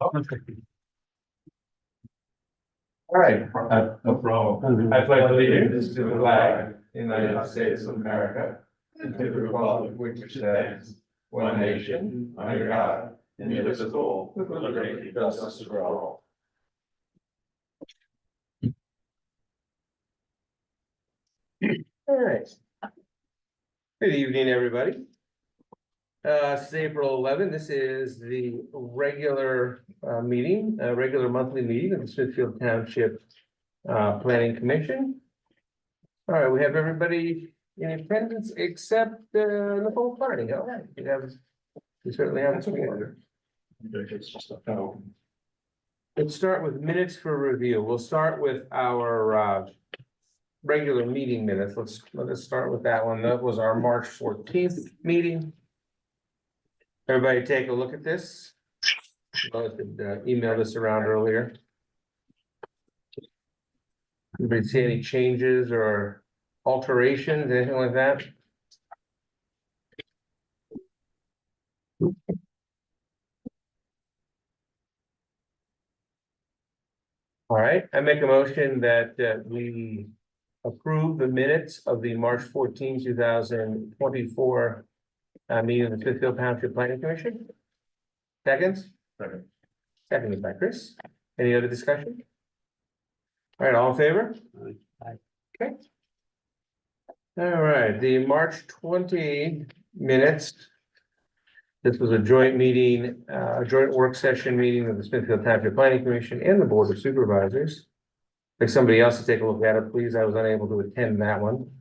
All right, no problem. I pledge allegiance to the flag of the United States of America and to the republic which stands one nation under God, indivisible, with liberty and justice for all. All right. Good evening, everybody. It's April 11. This is the regular regular monthly meeting of the Smithfield Township Planning Commission. All right, we have everybody in attendance except Nicole Carney. All right, we certainly have. Let's start with minutes for review. We'll start with our regular meeting minutes. Let's start with that one. That was our March 14th meeting. Everybody take a look at this. I could email this around earlier. Anybody see any changes or alterations, anything like that? All right, I make a motion that we approve the minutes of the March 14, 2024 meeting of the Smithfield Township Planning Commission. Seconds? Second. Seconded by Chris. Any other discussion? All right, all in favor? Aye. Okay. All right, the March 20 minutes. This was a joint meeting, a joint work session meeting of the Smithfield Township Planning Commission and the Board of Supervisors. Like somebody else to take a look at it, please. I was unable to attend that one.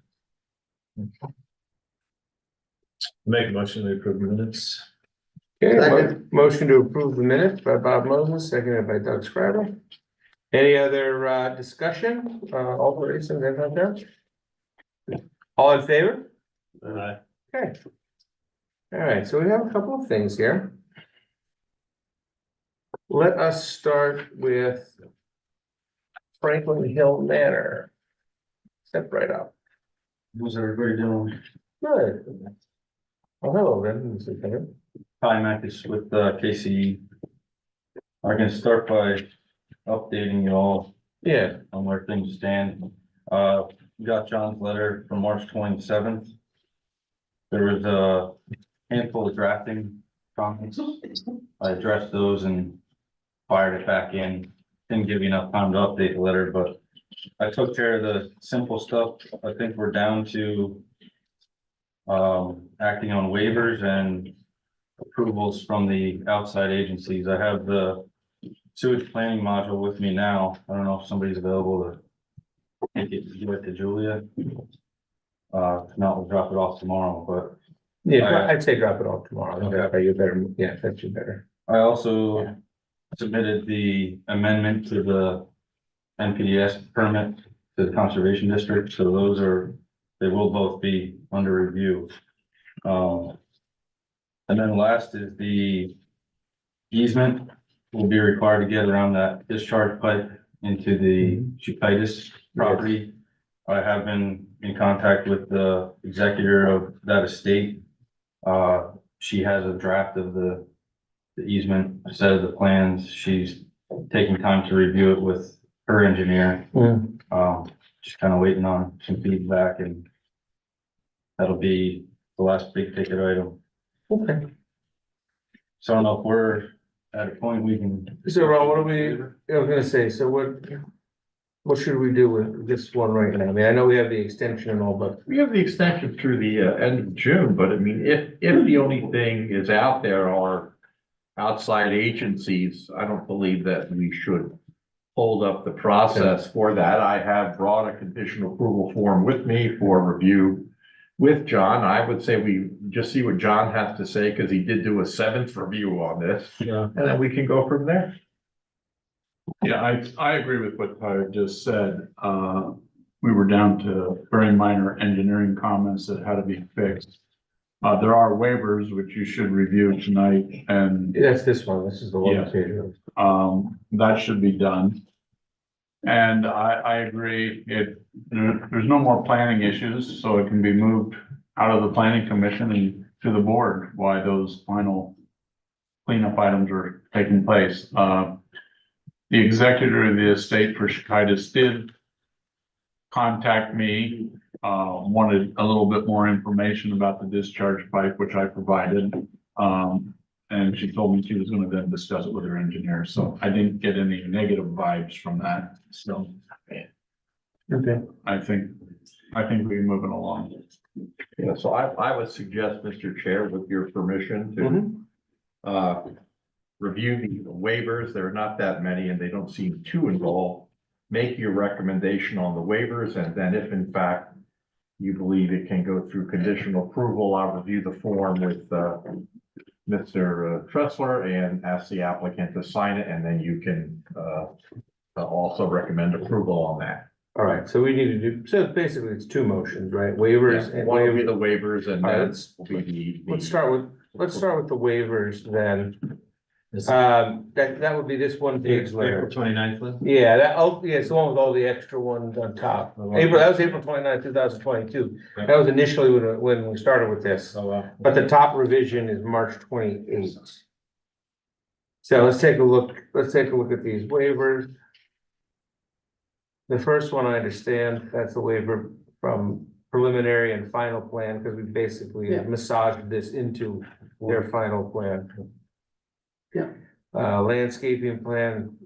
Make a motion to approve minutes. Okay, motion to approve the minutes by Bob Moses, seconded by Doug Scriber. Any other discussion, alterations, anything like that? All in favor? Aye. Okay. All right, so we have a couple of things here. Let us start with Franklin Hill Manor. Step right up. How's everybody doing? Good. Oh, hello, then. This is Kevin. Hi, Mac is with KCE. I'm gonna start by updating you all Yeah, on where things stand. Got John's letter from March 27th. There was a handful of drafting comments. I addressed those and fired it back in. Didn't give you enough time to update the letter, but I took care of the simple stuff. I think we're down to acting on waivers and approvals from the outside agencies. I have the sewage planning module with me now. I don't know if somebody's available to take it, give it to Julia. If not, we'll drop it off tomorrow, but yeah, I'd say drop it off tomorrow. Okay, you better, yeah, that's you better. I also submitted the amendment to the NPDS permit to the conservation district, so they will both be under review. And then last is the easement will be required to get around that discharge pipe into the Chupitis property. I have been in contact with the executor of that estate. She has a draft of the easement, a set of the plans. She's taking time to review it with her engineer. Just kind of waiting on some feedback, and that'll be the last big ticket item. Okay. So I don't know if we're at a point we can. So Ron, what I was gonna say, so what should we do with this one right now? I mean, I know we have the extension and all, but We have the extension through the end of June, but I mean, if the only thing is out there are outside agencies, I don't believe that we should hold up the process for that. I have brought a conditional approval form with me for review with John. I would say we just see what John has to say, because he did do a 7th review on this. Yeah. And then we can go from there. Yeah, I agree with what Tyler just said. We were down to very minor engineering comments that had to be fixed. There are waivers which you should review tonight, and that's this one. This is the one. Yeah. That should be done. And I agree, there's no more planning issues, so it can be moved out of the planning commission and to the board, why those final cleanup items are taking place. The executor of the estate for Chiquitas did contact me, wanted a little bit more information about the discharge pipe, which I provided. And she told me she was gonna then discuss it with her engineer, so I didn't get any negative vibes from that, so Okay. I think we're moving along. Yeah, so I would suggest, Mr. Chair, with your permission, to review the waivers. There are not that many and they don't seem too involved. Make your recommendation on the waivers, and then if in fact you believe it can go through conditional approval, I'll review the form with Mr. Tressler and ask the applicant to sign it, and then you can also recommend approval on that. All right, so we need to do, so basically it's two motions, right? Waivers and One will be waivers. the waivers, and All right, then let's- will be the. Let's start with the waivers then. That would be this one page April later. 29th, Lynn? Yeah, it's the one with all the extra ones on top. That was April 29th, 2022. That was initially when we started with this, Oh, wow. but the top revision is March 28th. So let's take a look at these waivers. The first one, I understand, that's a waiver from preliminary and final plan, because we basically massaged this into their final plan. Yeah. Landscaping plan,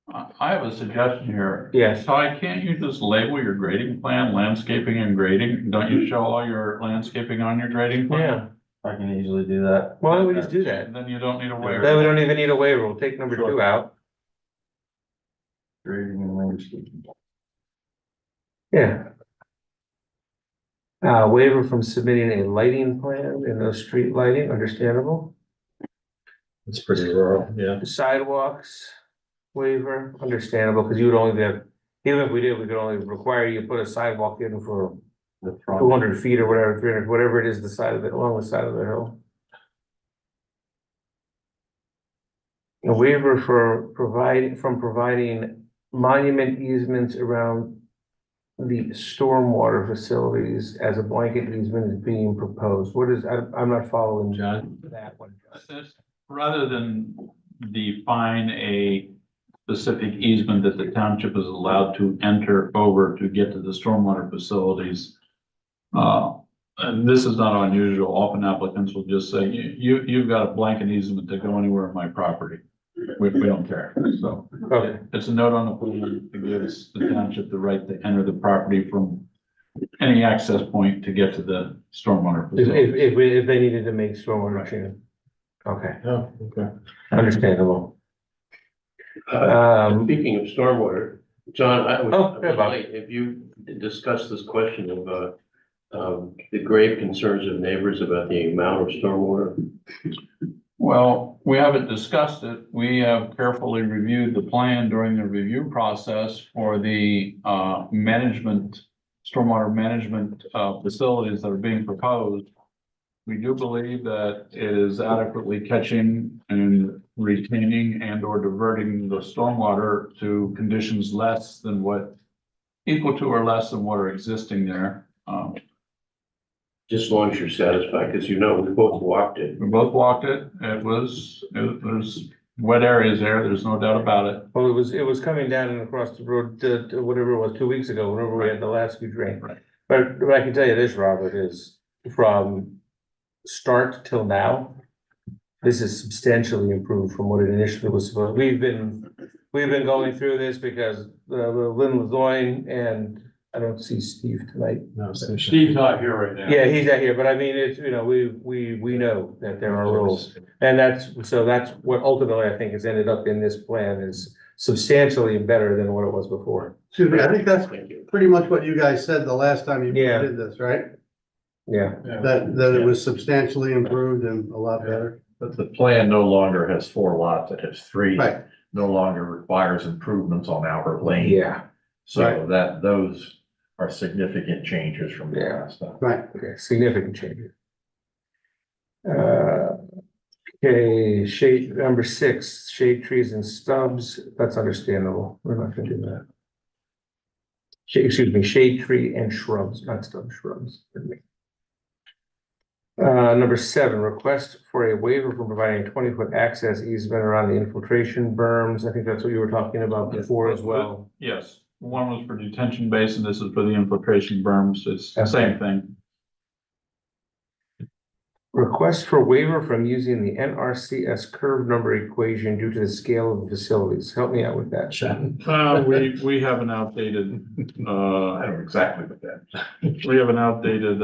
I have a suggestion here. yes, Ty, can't you just label your grading plan, landscaping and grading? Don't you show all your landscaping on your grading plan? yeah, I can easily do that. why don't we just do that? And then you don't need a Then we waiver. don't even need a waiver, we'll take number Sure. 2 out. Grading and landscaping. Yeah. Waiver from submitting a lighting plan and no street lighting, understandable. It's pretty rural, yeah. Sidewalks waiver, understandable, because you would only have, even if we did, we could only require you to put a sidewalk in for The front. 200 feet or whatever, 300, whatever it is, the side of it, along the side of the hill. A waiver for providing monument easements around the stormwater facilities as a blanket easement is being proposed. What is, I'm not following John? that one. Rather than define a specific easement that the township is allowed to enter over to get to the stormwater facilities. And this is not unusual. Often applicants will just say, you've got a blanket easement to go anywhere in my property. We don't care. So Okay, it's a note on the plan that gives the township the right to enter the property from any access point to get to the stormwater facility. if they needed to make stormwater change. Okay, Oh, okay. understandable. Speaking of stormwater, John, I would Oh, yeah, Bob. like, if you discuss this question of, the grave concerns of neighbors about the amount of stormwater. Well, we haven't discussed it. We have carefully reviewed the plan during the review process for the stormwater management facilities that are being proposed. We do believe that it is adequately catching and retaining and or diverting the stormwater to conditions less than equal to or less than what are existing there. Just as long as you're satisfied, because we both walked it. We both walked it. There's wet areas there. There's no doubt about it. Well, it was coming down and across the road to whatever it was, 2 weeks ago, whenever we had the last huge rain. Right. But I can tell you this, Robert, is from start till now, this is substantially improved from what it initially was supposed. We've been going through this because Lynn Lezoin and I don't see Steve tonight. No, so Steve's not here right now. Yeah, he's not here, but I mean, it's, we know that there are rules. And that's what ultimately I think has ended up in this plan is substantially better than what it was before. Excuse me, I think that's Thank you. pretty much what you guys said the last time you Yeah. did this, right? Yeah, That it was substantially improved and a lot better. But the plan no longer has 4 lots, it has 3. Right. No longer requires improvements on Albert Lane. yeah, So those are significant changes from the last time. Right. okay, significant changes. Okay, shade, number 6, shade trees and stubs, that's understandable, we're not gonna do that. Shade tree and shrubs, not stubs, shrubs. Number 7, request for a waiver from providing 20-foot access easement around the infiltration berms. I think that's what you were talking about before as well. Yes, one was for detention basin, this is for the infiltration berms, it's the same thing. Request for waiver from using the NRCS curve number equation due to the scale of the facilities. Help me out with that, Sean. We have an outdated, I don't know exactly what that is. we have an outdated,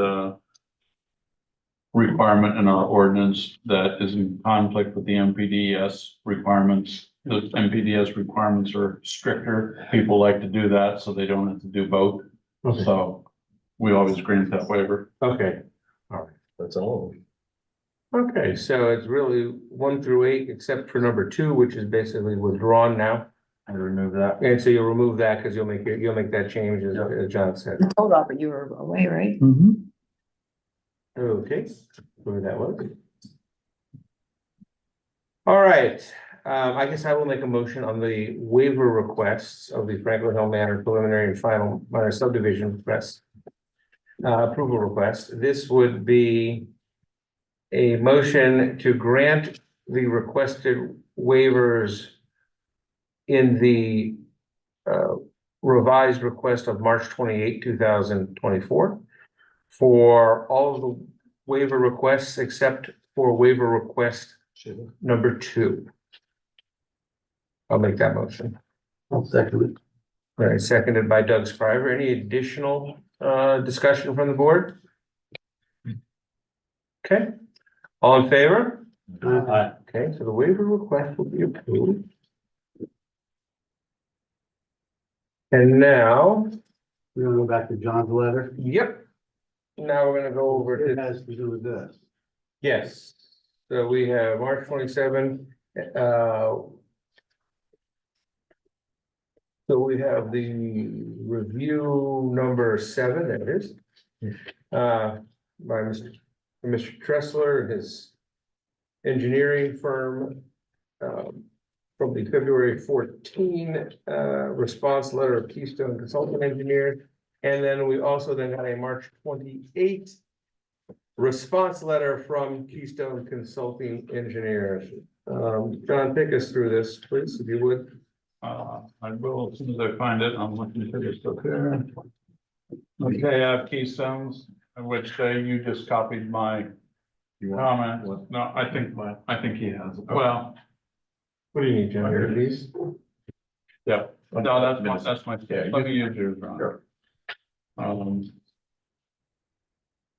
requirement in our ordinance that is in conflict with the MPDS requirements. The MPDS requirements are stricter. People like to do that, so they don't have to do both. Okay. So we always grant that waiver. Okay. That's all. Okay, so it's really 1 through 8, except for number 2, which is basically withdrawn now. I remove that. And so you'll remove that because you'll make that change as John said. Hold on, but you were away, right? Okay, where that was. All right, I guess I will make a motion on the waiver requests of the Franklin Hill Manor preliminary and final minor subdivision request. Approval request. This would be a motion to grant the requested waivers in the revised request of March 28, 2024. For all of the waiver requests except for waiver request number 2. I'll make that motion. I'll second it. All right, seconded by Doug Scriver. Any additional discussion from the board? Okay, all in favor? Okay, so the waiver request will be approved. And now, We're gonna go back to John's letter. yep. Now we're gonna go over It to, has to do with this. yes, so we have March 27. So we have the review number 7, there it is. By Mr. Tressler and his engineering firm. From the February 14 response letter of Keystone Consulting Engineer. And then we also then got a March 28 response letter from Keystone Consulting Engineers. John, take us through this, please, if you would. I will, as soon as I find it, I'm looking for this up here. Okay, I have Keystones, which you just copied my comment. No, I think he has it. Well, What do you need, John? Here, these? yeah, no, that's my, let me use yours, Ron. Sure.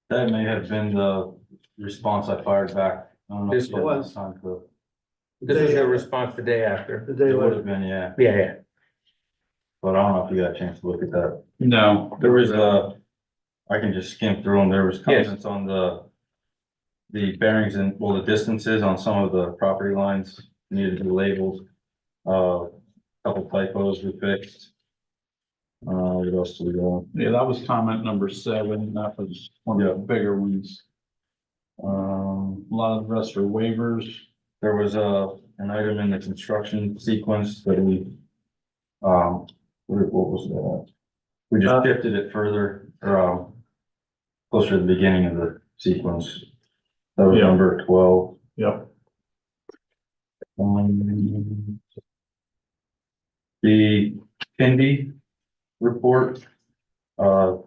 That may have been the response I fired back. I don't know if This you had was- time to. This is the response the day after. The day It would later. have been, yeah, Yeah. but I don't know if you got a chance to look at that. No. There was I can just skim through them. There was Yes. comments on the bearings and, well, the distances on some of the property lines needed to be labeled. Couple typos we fixed. What else do we got? Yeah, that was comment number 7. That was one of the bigger ones. A lot of the rest are waivers. There was an item in the construction sequence that we, what was that? We just shifted it further, closer to the beginning of the sequence. That was Yeah. number 12. Yep. The Pindy report, on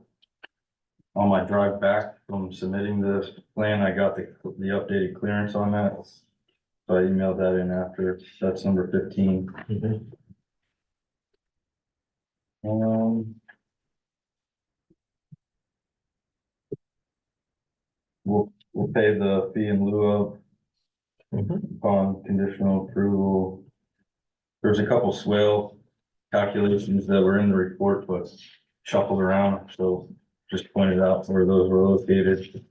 my drive back from submitting the plan, I got the updated clearance on that. So I emailed that in after, that's number 15. We'll pay the fee in lieu of upon conditional approval. There's a couple swale calculations that were in the report, but shuffled around, so just pointed out where those were located.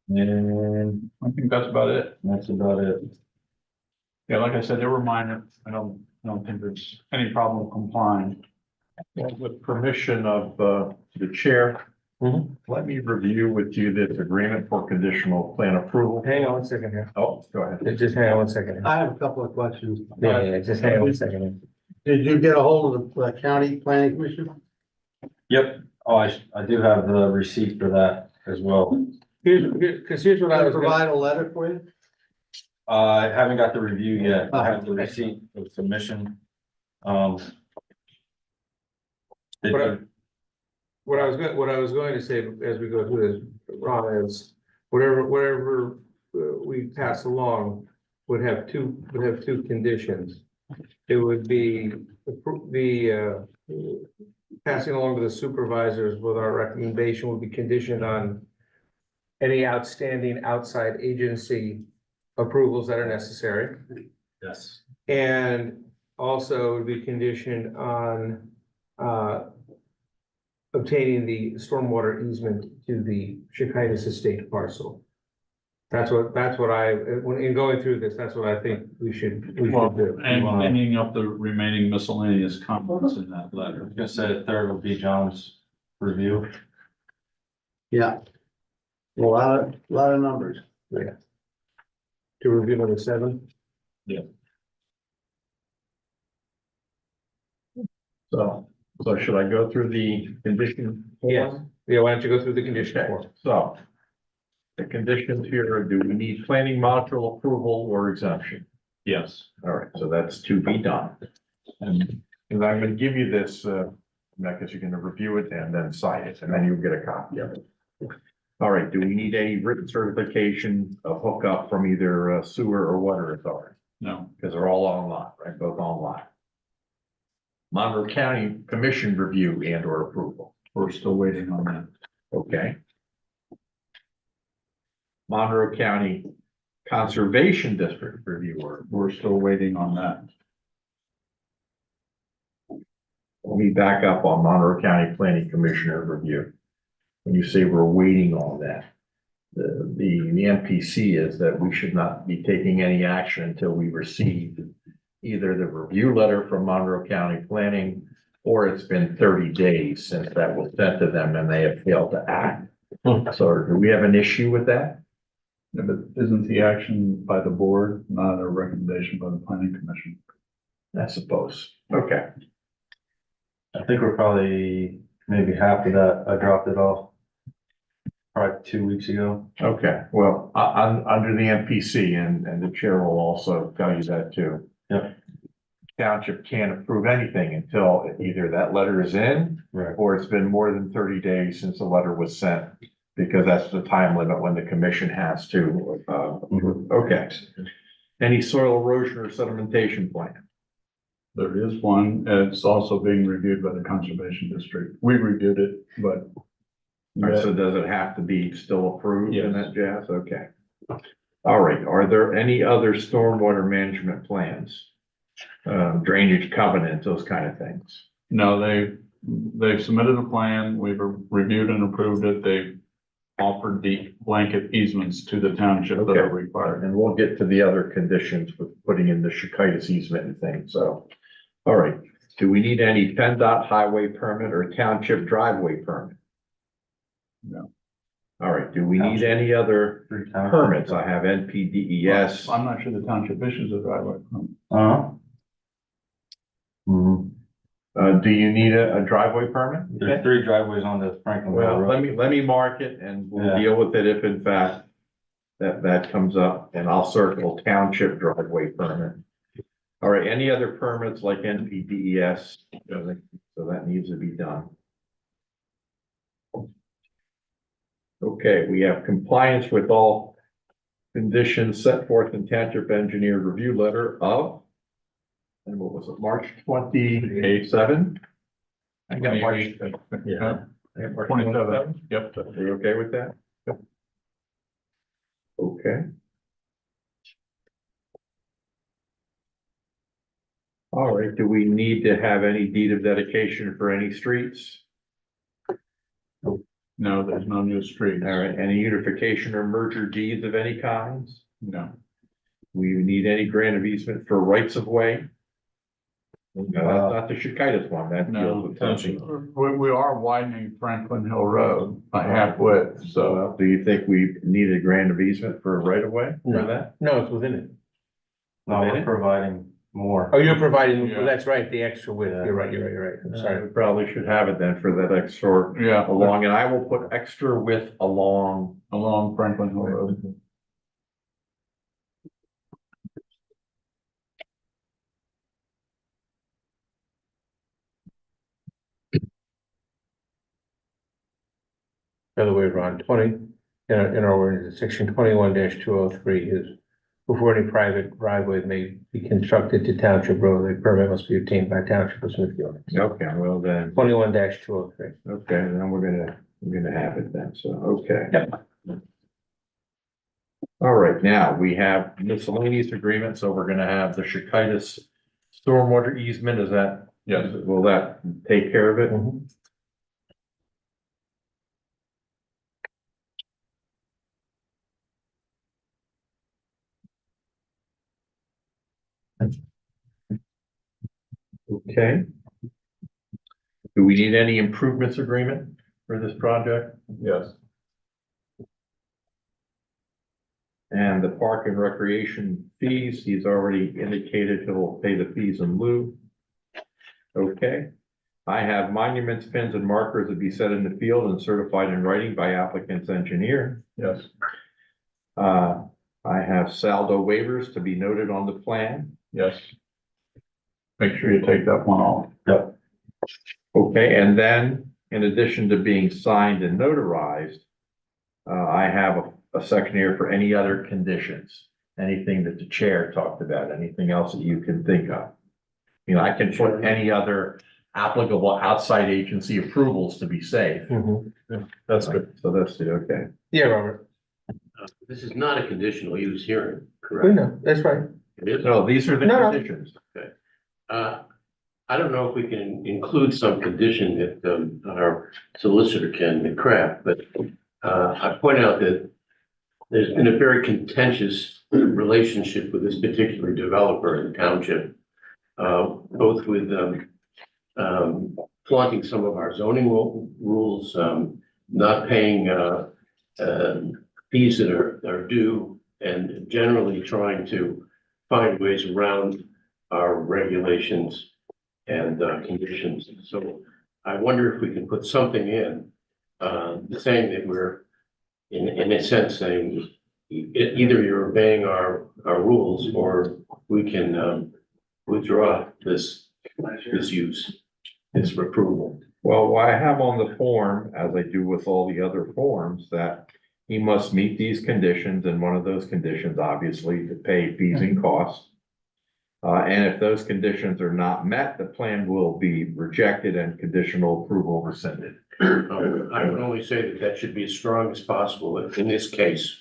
And I think that's about it. that's about it. Yeah, like I said, they were minor. I don't think there's any problem complying. With permission of the chair, Mhm. let me review with you this agreement for conditional plan approval. Hang on 1 second here. Oh, go ahead. Just hang on 1 second. here. I have a couple of questions. Yeah, just hang on 1 second. here. Did you get a hold of the county planning commission? Yep, Oh, I do have the receipt for that as well. Here's what I Can I was gonna, provide a letter for you? I haven't got the review yet. I have the receipt of submission. They What I- did- what I was going to say as we go through this, Ron, is whatever we pass along would have two conditions. It would be passing along to the supervisors with our recommendation would be conditioned on any outstanding outside agency approvals that are necessary. Yes. And also it would be conditioned on obtaining the stormwater easement to the Chikitis Estate parcel. That's what in going through this, that's what I think we should Well, do. and cleaning up the remaining miscellaneous comments in that letter. I was gonna say the third will be John's review. Yeah. A lot of numbers. To review number 7. So should I go through the condition? Yes. Yeah, why don't you go through the condition Okay, form? so the conditions here, do we need planning module approval or exemption? Yes. All right, so that's to be done. And I'm gonna give you this, because you're gonna review it and then sign it, and then you'll get a copy of it. All right, do we need any written certification of hookup from either sewer or water authority? No. Because they're all online, right? Both online. Monroe County Commission review and or approval. We're still waiting on that. Okay. Monroe County Conservation District reviewer. We're still waiting on that. Let me back up on Monroe County Planning Commissioner review. When you say we're waiting on that, the NPC is that we should not be taking any action until we receive either the review letter from Monroe County Planning, or it's been 30 days since that was sent to them and they have failed to act. So do we have an issue with that? Yeah, but isn't the action by the board, not a recommendation by the planning commission? I suppose. Okay. I think we're probably maybe half of that. I dropped it off probably 2 weeks ago. Okay, well, under the NPC, and the chair will also tell you that too. Yep. Township can't approve anything until either that letter is in, Right. or it's been more than 30 days since the letter was sent. Because that's the time limit when the commission has to, approve. Okay. Any soil erosion or sedimentation plan? There is one, and it's also being reviewed by the conservation district. We reviewed it, but. All right, so does it have to be still approved in Yes. that jazz? Okay. All right, are there any other stormwater management plans? Drainage covenants, those kind of things? No, they've submitted a plan. We've reviewed and approved it. They've offered the blanket easements to the township that are required. And we'll get to the other conditions with putting in the Chikitis easement and things, so. All right, do we need any PennDOT highway permit or township driveway permit? No. All right, do we need any other permits? I have NPDES. I'm not sure the township issues a driveway permit. Uh-huh. Mhm. Do you need a driveway permit? There's 3 driveways on the Franklin Well, Road. let me mark it and we'll Yeah. deal with it if in fact that comes up, and I'll circle township driveway permit. All right, any other permits like NPDES? So that needs to be done. Okay, we have compliance with all conditions set forth in township engineer review letter of, and what was it, March 27? I got March. Yeah. I got March 27, yep. Are you okay with that? Okay. All right, do we need to have any deed of dedication for any streets? No, there's no new streets. All right, any unification or merger deeds of any kinds? No. We need any grant of easement for rights of way? No, that's not the Chikitis one, that deals No, with something. we are widening Franklin Hill Road by half width, so So do you think we need a grant of easement for a right of way for that? No, it's within it. No, we're providing more. Oh, you're providing, Yeah. that's right, the extra width. You're right, you're right, you're right. I'm sorry. We probably should have it then for that extra Yeah, along, and I will put extra width along. along Franklin Hill Road. Other way around, in our ordinance, section 21-203 is before any private driveway may be constructed to township road, a permit must be obtained by township of Smithfield. Okay, well then, 21-203. okay, then we're gonna have it then, so, okay. Yep. All right, now we have miscellaneous agreement, so we're gonna have the Chiquitas stormwater easement, is that? Yes. Will that take care of it? Mhm. Okay. Do we need any improvements agreement for this project? Yes. And the park and recreation fees, he's already indicated he'll pay the fees in lieu. Okay. I have monuments, pins, and markers to be set in the field and certified in writing by applicant's engineer. Yes. I have saldo waivers to be noted on the plan. Yes. Make sure you take that one off. Yep. Okay, and then in addition to being signed and notarized, I have a section here for any other conditions. Anything that the chair talked about, anything else that you can think of. You know, I can put any other applicable outside agency approvals to be safe. Mhm. That's good. So that's it, okay. Yeah, Robert, This is not a conditional use hearing, we correct? know, that's right. It is? No, these are the No, no. conditions. I don't know if we can include some condition that, our solicitor can craft, but, I point out that there's been a very contentious relationship with this particular developer in the township, both with, flaunting some of our zoning rules, not paying, fees that are due, and generally trying to find ways around our regulations and conditions. So I wonder if we can put something in, saying that we're, in a sense, saying either you're obeying our rules, or we can withdraw this use, this approval. Well, I have on the form, as I do with all the other forms, that he must meet these conditions, and one of those conditions, obviously, to pay fees and costs. And if those conditions are not met, the plan will be rejected and conditional approval rescinded. I would only say that that should be as strong as possible in this case.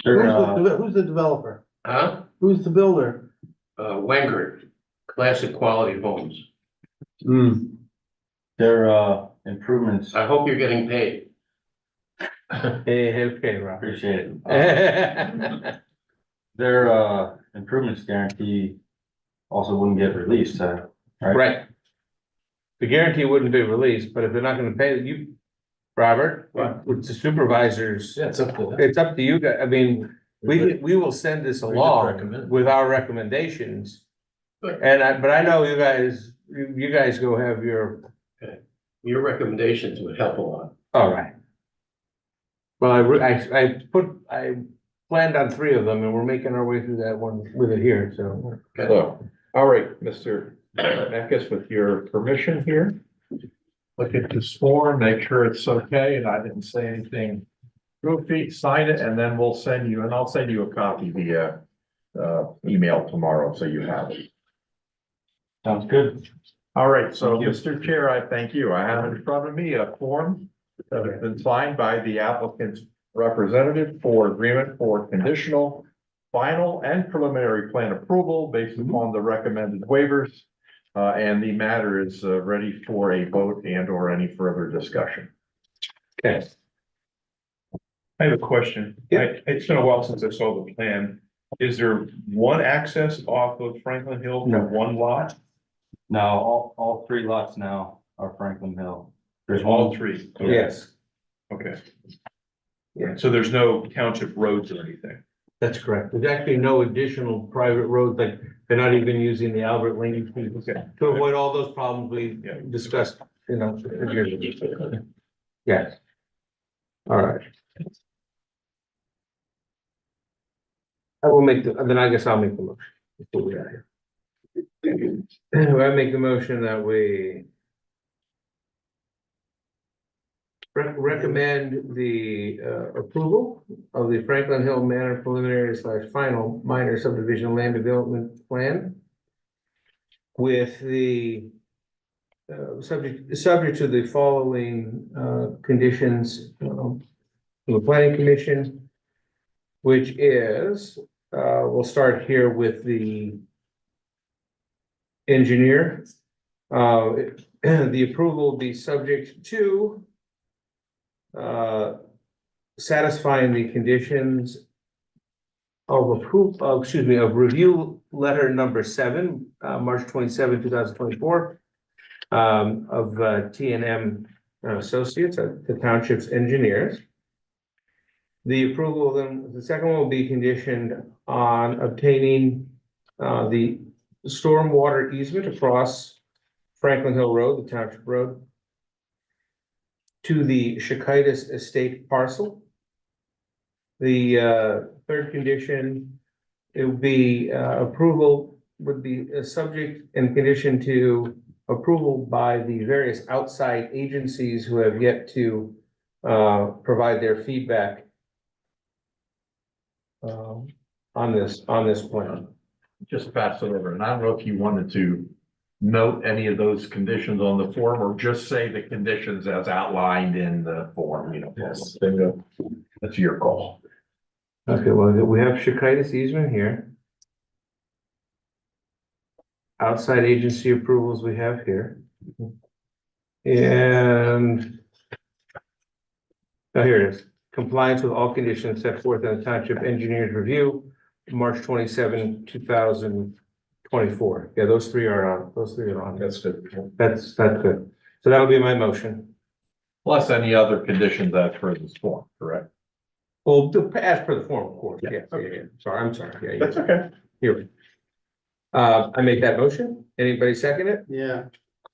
Who's the developer? Huh? Who's the builder? Wenger, Classic Quality Homes. Their improvements, I hope you're getting paid. Okay, Robert. appreciate it. Their improvements guarantee also wouldn't get released, right? Right. The guarantee wouldn't be released, but if they're not gonna pay you, Robert, it's the supervisors, Yeah, it's up to them. it's up to you guys. I mean, we will send this just along recommend. with our recommendations. Good. But I know you guys go have your, Your recommendations would help a lot. all right. Well, I planned on 3 of them, and we're making our way through that one with it here, so. So, all right, Mr. Meckes, with your permission here. Look at this form, make sure it's okay, and I didn't say anything goofy, sign it, and then we'll send you, and I'll send you a copy via email tomorrow, so you have it. Sounds good. All right, so Thank you. Mr. Chair, I thank you. I have in front of me a form that has been signed by the applicant's representative for agreement for conditional, final, and preliminary plan approval based upon the recommended waivers. And the matter is ready for a vote and or any further discussion. Okay. I have a question. It's been a while since I saw the plan. Is there one access off of Franklin Hill No. for one lot? No, all 3 lots now are Franklin Hill. There's All one, 3? Yes, Okay. Yeah. So there's no township roads or anything? that's correct. There's actually no additional private roads, like They're not even using the Albert Lane to avoid all those problems we discussed, you know. Yes. All right. I will make then I guess I'll make the motion. That's what we got here. I make the motion that we recommend the approval of the Franklin Hill Manor preliminary / final minor subdivision land development plan with the subject to the following conditions from the planning commission, which is we'll start here with the engineer. The approval will be subject to satisfying the conditions of of review letter number 7, March 27, 2024, of T&M Associates, the township's engineers. The approval then, the second one will be conditioned on obtaining the stormwater easement across Franklin Hill Road, the township road, to the Chikitis Estate parcel. The third condition, it would be approval would be subject and condition to approval by the various outside agencies who have yet to provide their feedback on this plan. Just pass it over, and I don't know if you wanted to note any of those conditions on the form, or just say the conditions as outlined in the form, you know. Yes. That's your call. Okay, well, we have Chikitis easement here. Outside agency approvals we have here. And here it is. Compliance with all conditions set forth in the township engineer's review, March 27, 2024. Yeah, those three are on. That's good. That's good. So that'll be my motion. Plus any other conditions as per this form, correct? Well, as per the form, of course. Yeah. Sorry, I'm sorry. Yeah, That's okay. here. I make that motion. Anybody second it? Yeah,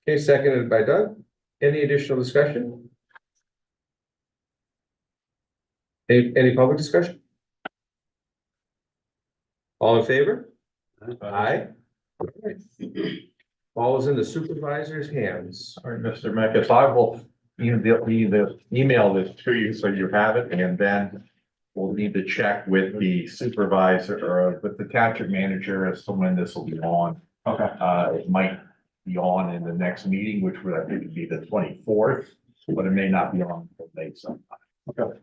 Okay, seconded by Doug. Any additional discussion? Any public discussion? All in favor? Aye. All is in the supervisor's hands. All right, Mr. Meckes, I will email this to you so you have it, and then we'll need to check with the supervisor or with the township manager as to when this will be on. Okay. It might be on in the next meeting, which would I think would be the 24th, but it may not be on until May sometime. Okay.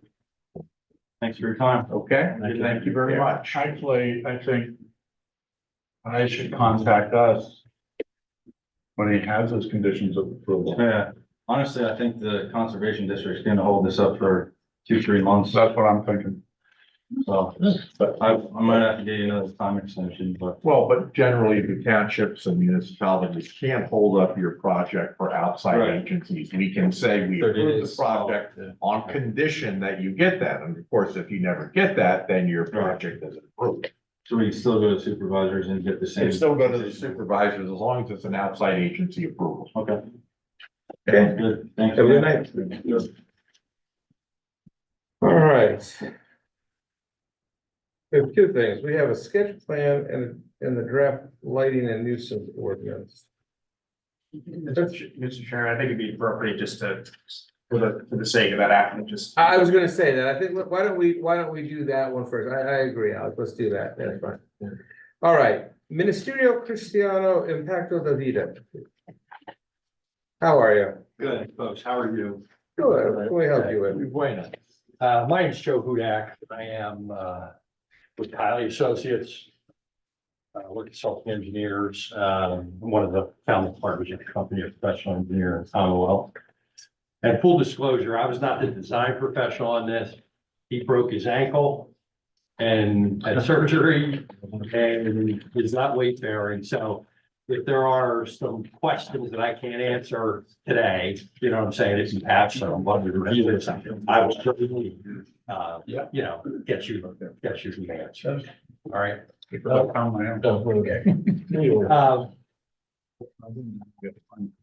Thanks for your time. Okay, thank you very much. Actually, I think I should contact us when he has his conditions of approval. Yeah, honestly, I think the conservation district is gonna hold this up for 2-3 months. That's what I'm thinking. So, but I might have to get you another time extension, but Well, but generally the townships and municipalities can't hold up your project for outside Right. agencies. We can say we 30 approve the days. project on condition that you get that. And of course, if you never get that, then your project isn't approved. so we can still go to supervisors and get the same. They still go to the supervisors as long as it's an outside agency approval. Okay. Okay. Good, thanks. Have a good night. All right. We have two things. We have a sketch plan and the draft lighting and nuisance ordinance. Mr. Chairman, I think it'd be appropriate just to, for the sake of that applicant, just. I was gonna say that. I think, why don't we do that one first? I agree, Alex. Let's do that. That's fine. All right. Ministerio Cristiano Impacto da Vida. How are you? Good, folks. How are you? Good. What can we help you with? Bueno. My name's Joe Hudak. I am with Kylie Associates. We're consulting engineers. I'm one of the founding partners of the company, a professional engineer in Commonwealth. And full disclosure, I was not the design professional on this. He broke his ankle and had surgery and is not weight bearing. So if there are some questions that I can't answer today, you know what I'm saying, if you have some, what we review this, I will certainly, get you the answers. All right.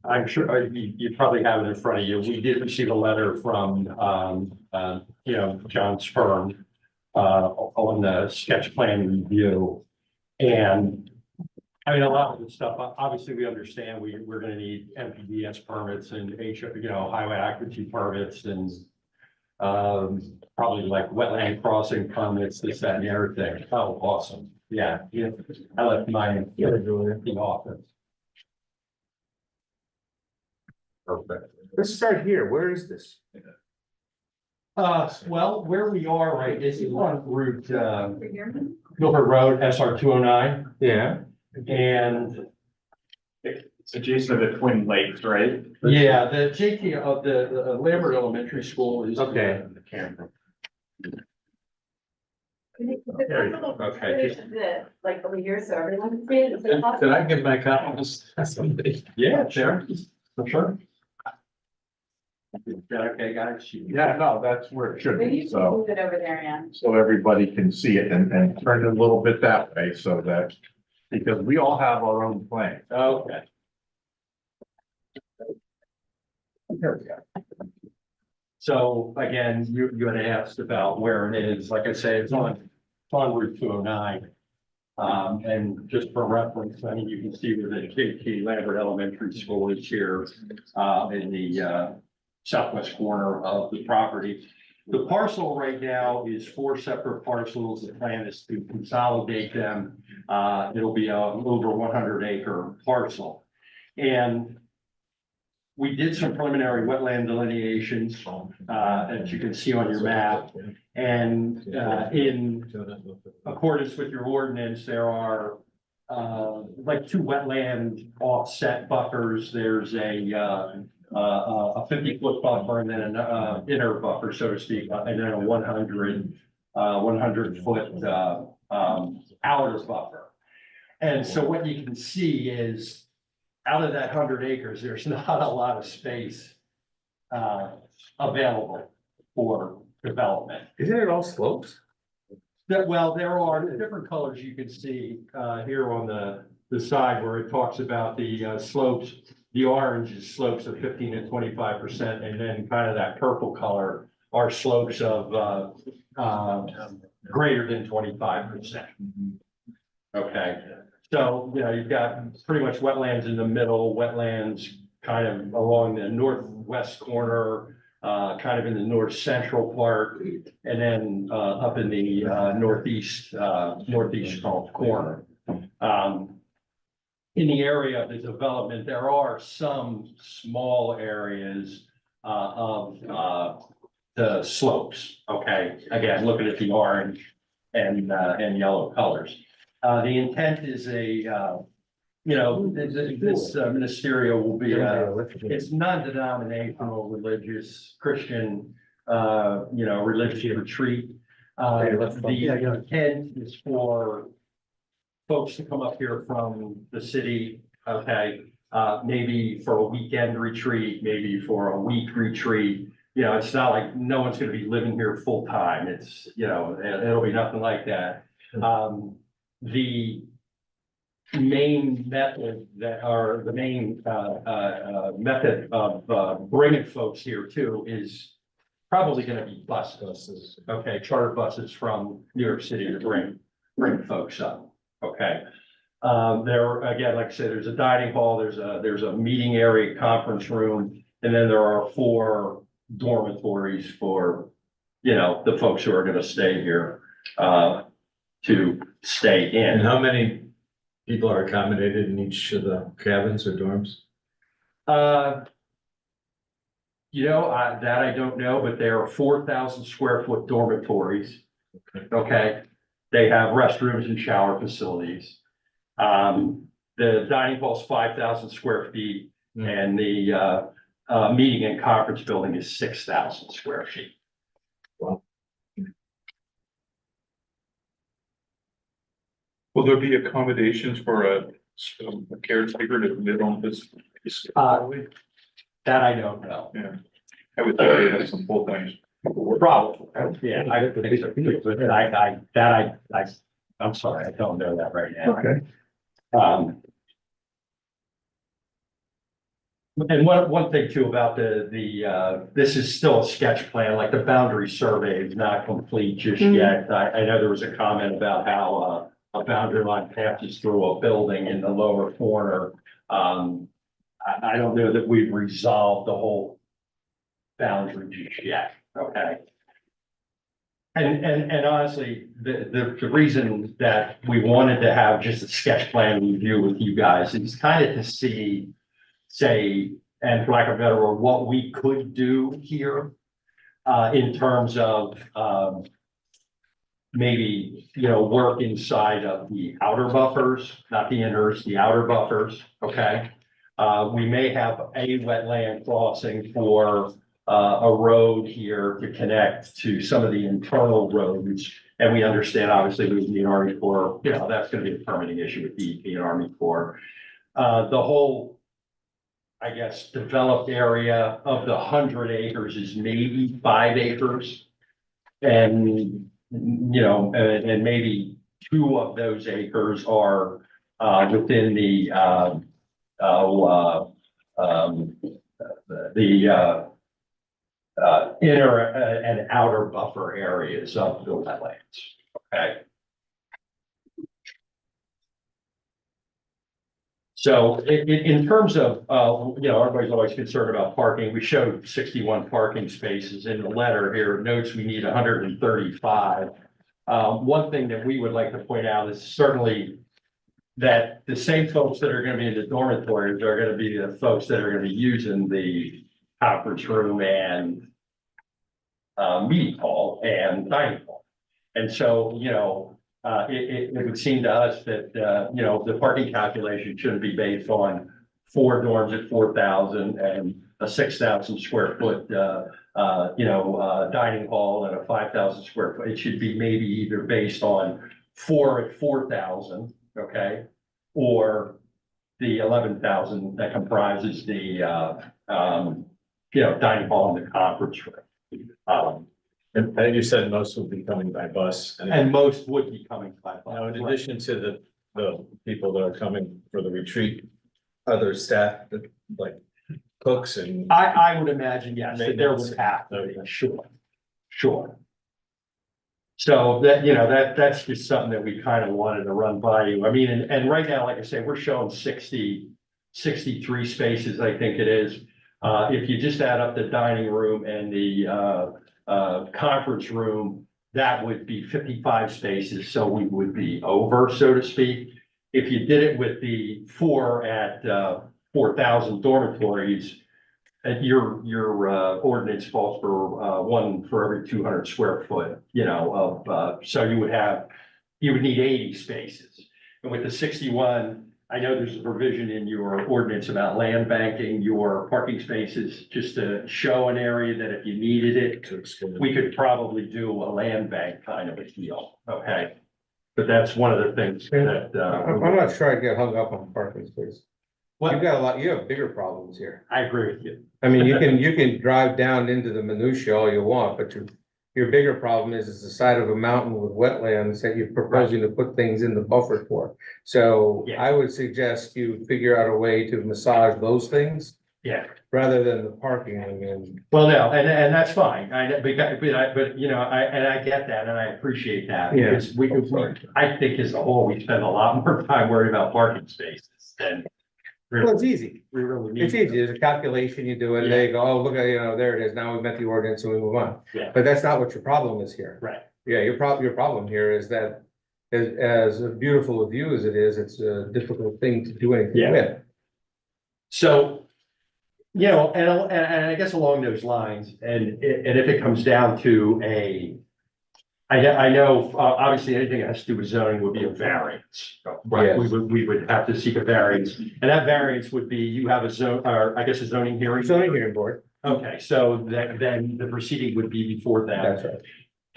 I'm sure you probably have it in front of you. We did receive a letter from, John's firm on the sketch plan review. And I mean, a lot of the stuff, obviously, we understand we're gonna need MPDS permits and highway occupancy permits and probably like wetland crossing permits, this, that, and everything. Oh, awesome. Yeah, I left mine in the office. Perfect. Let's start here. Where is this? Well, where we are, right, is on Route, Gilbert Road, SR 209, Yeah. and It's adjacent to the Twin Lakes, right? yeah, the JT of the Lambert Elementary School is. Okay. The camera. Okay. Like over here, so everyone can see it. Is it possible? Did I give my comments to somebody? Yeah, sure, for sure. Is that okay, guys? Yeah, no, that's where it should Maybe be, you can so, move it over there, Ann. so everybody can see it and turn it a little bit that way so that, because we all have our own plan. Okay. There we go. So again, you had asked about where it is. Like I say, it's on Route 209. And just for reference, I mean, you can see where the JT Lambert Elementary School is here in the southwest corner of the property. The parcel right now is 4 separate parcels. The plan is to consolidate them. It'll be a over 100-acre parcel. And we did some preliminary wetland delineations, as you can see on your map. And in accordance with your ordinance, there are like 2 wetland offset buffers. There's a 50-foot buffer and then an inner buffer, so to speak, and then a 100-foot outer buffer. And so what you can see is out of that 100 acres, there's not a lot of space available for development. Isn't it all slopes? Well, there are different colors you can see here on the side where it talks about the slopes. The orange is slopes of 15 to 25%, and then kind of that purple color are slopes of greater than 25%. Okay, so you've got pretty much wetlands in the middle, wetlands kind of along the northwest corner, kind of in the north central part, and then up in the northeast corner. In the area of the development, there are some small areas of the slopes. Okay, again, looking at the orange and yellow colors. The intent is this ministerial will be it's non-denominational, religious, Christian, religious retreat. The intent is for folks to come up here from the city, okay, maybe for a weekend retreat, maybe for a week retreat. It's not like no one's gonna be living here full time. It's, it'll be nothing like that. The main method method of bringing folks here too is probably gonna be buses. Okay, charter buses from New York City to bring folks up. Okay. There, again, like I said, there's a dining hall, there's a meeting area, conference room, and then there are 4 dormitories for, the folks who are gonna stay here, to stay in. And how many people are accommodated in each of the cabins or dorms? That I don't know, but there are 4,000 square foot dormitories. Okay, they have restrooms and shower facilities. The dining hall is 5,000 square feet, and the meeting and conference building is 6,000 square feet. Will there be accommodations for a caretaker to live on this? That I don't know. Yeah, I would think they have some full things. Probably, yeah, I think so. But I'm sorry, I don't know that right now. Okay. And one thing too about this is still a sketch plan, like the boundary survey is not complete just yet. I know there was a comment about how, a boundary line passes through a building in the lower corner. I don't know that we've resolved the whole boundary just yet, okay? And honestly, the reason that we wanted to have just a sketch plan review with you guys is kind of to see, say, and for lack of a better word, what we could do here in terms of maybe, work inside of the outer buffers, not the inners, the outer buffers, okay? We may have a wetland crossing for a road here to connect to some of the internal roads. And we understand, obviously, with the Army Corps, that's gonna be a permitting issue with DEP and Army Corps. The whole, I guess, developed area of the 100 acres is maybe 5 acres. And, and maybe 2 of those acres are within the inner and outer buffer areas of the wetlands, okay? So in terms of, everybody's always concerned about parking. We showed 61 parking spaces in the letter here. It notes we need 135. One thing that we would like to point out is certainly that the same folks that are going to be in the dormitories are going to be the folks that are going to be using the conference room and meeting hall and dining hall. And so, it would seem to us that, the parking calculation shouldn't be based on 4 dorms at 4,000 and a 6,000 square foot, dining hall and a 5,000 square foot. It should be maybe either based on 4 at 4,000, okay? Or the 11,000 that comprises the, dining hall and the conference room. And you said most will be coming by bus. And most would be coming by bus. Now, in addition to the people that are coming for the retreat, other staff, that, like cooks and. I would imagine, yes, that there would have to be, sure. So that, that's just something that we kind of wanted to run by you. I mean, and right now, like I say, we're showing 63 spaces, I think it is. If you just add up the dining room and the conference room, that would be 55 spaces, so we would be over, so to speak. If you did it with the 4 at 4,000 dormitories, your ordinance calls for 1 for every 200 square foot, so you would need 80 spaces. And with the 61, I know there's a provision in your ordinance about land banking your parking spaces, just to show an area that if you needed it, we could probably do a land bank kind of a deal, okay? But that's one of the things that, I'm not sure I'd get hung up on parking space. Well- You've got you have bigger problems here. I agree with you. I mean, you can drive down into the minutia all you want, but your bigger problem is the side of a mountain with wetlands that you're proposing to put things in the buffer for. So Yeah. I would suggest you figure out a way to massage those things Yeah. rather than the parking and. Well, no, and that's fine. I get that and I appreciate that. Yeah. Because I think as a whole, we spend a lot more time worried about parking spaces than. Well, it's easy. We really need. It's easy. There's a calculation you do and they go, oh, look at, there it is. Now we've met the ordinance and we move on. Yeah. But that's not what your problem is here. Right. Yeah, your problem here is that as beautiful a view as it is, it's a difficult thing to do anything Yeah. with. So, and I guess along those lines, and if it comes down to I know, obviously, anything that has to do with zoning would be a variance. Right, Yes. we would have to seek a variance, and that variance would be, you have a zoning hearing. Zoning hearing board. Okay, so then the proceeding would be before that. That's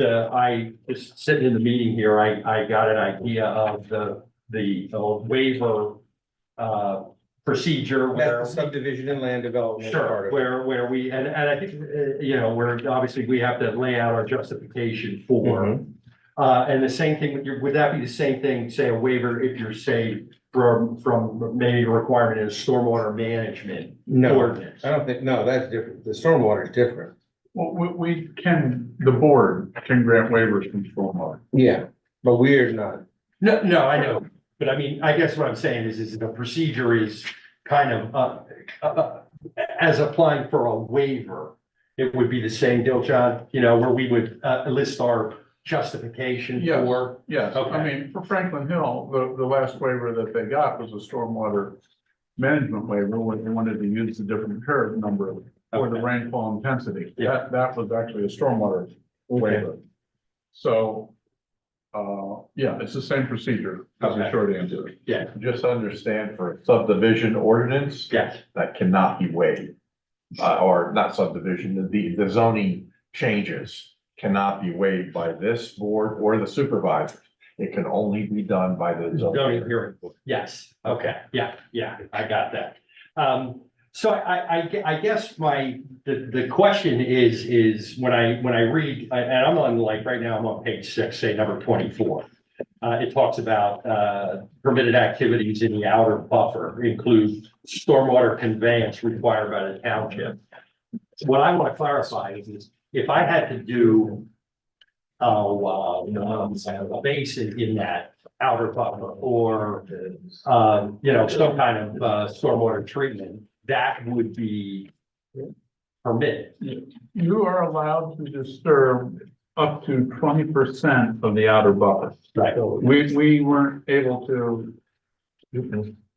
right. I was sitting in the meeting here, I got an idea of the waiver procedure where. That's the subdivision and land development part Sure, of it. where we, and I think, where obviously we have to lay out our justification for And the same thing, would that be the same thing, say a waiver if you're, say, from maybe a requirement in stormwater management No, ordinance? I don't think, no, that's different. The stormwater is different. Well, the board can grant waivers from stormwater. Yeah, but we're not. No, I know, but I mean, I guess what I'm saying is the procedure is kind of, as applying for a waiver, it would be the same deal, John, you know, where we would, list our justification Yes. for. Yes, Okay. I mean, for Franklin Hill, the last waiver that they got was a stormwater management waiver, where they wanted to use the different curve number for the Okay. rainfall intensity. Yeah. That was actually a stormwater waiver. So, yeah, it's the same procedure, is the Okay. short answer. Yeah, Just understand for subdivision ordinance, yes, that cannot be waived. Or not subdivision, the zoning changes cannot be waived by this board or the supervisor. It can only be done by the zoning zoning. hearing, yes, okay, yeah, I got that. So I guess the question is when I read, and I'm on like, right now, I'm on page 6, say number 24. It talks about, permitted activities in the outer buffer include stormwater conveyance required by the township. What I want to clarify is if I had to do, a basin in that outer buffer or, some kind of, stormwater treatment, that would be permitted. You are allowed to disturb up to 20% of the outer buffer. Right. We weren't able to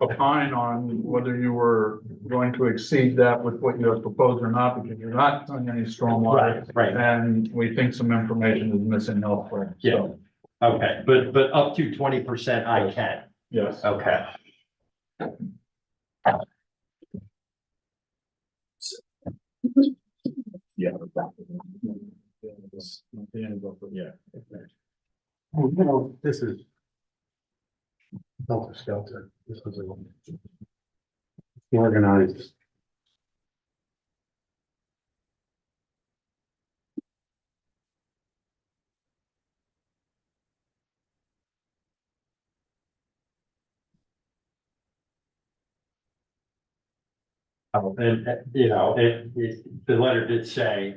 opine on whether you were going to exceed that with what you have proposed or not, because you're not doing any stormwater. Right. And we think some information is missing elsewhere. So, Okay, but up to 20% I can, yes. okay. Yeah. Yeah. Well, you know, this is helter skelter. This is organized. And, the letter did say,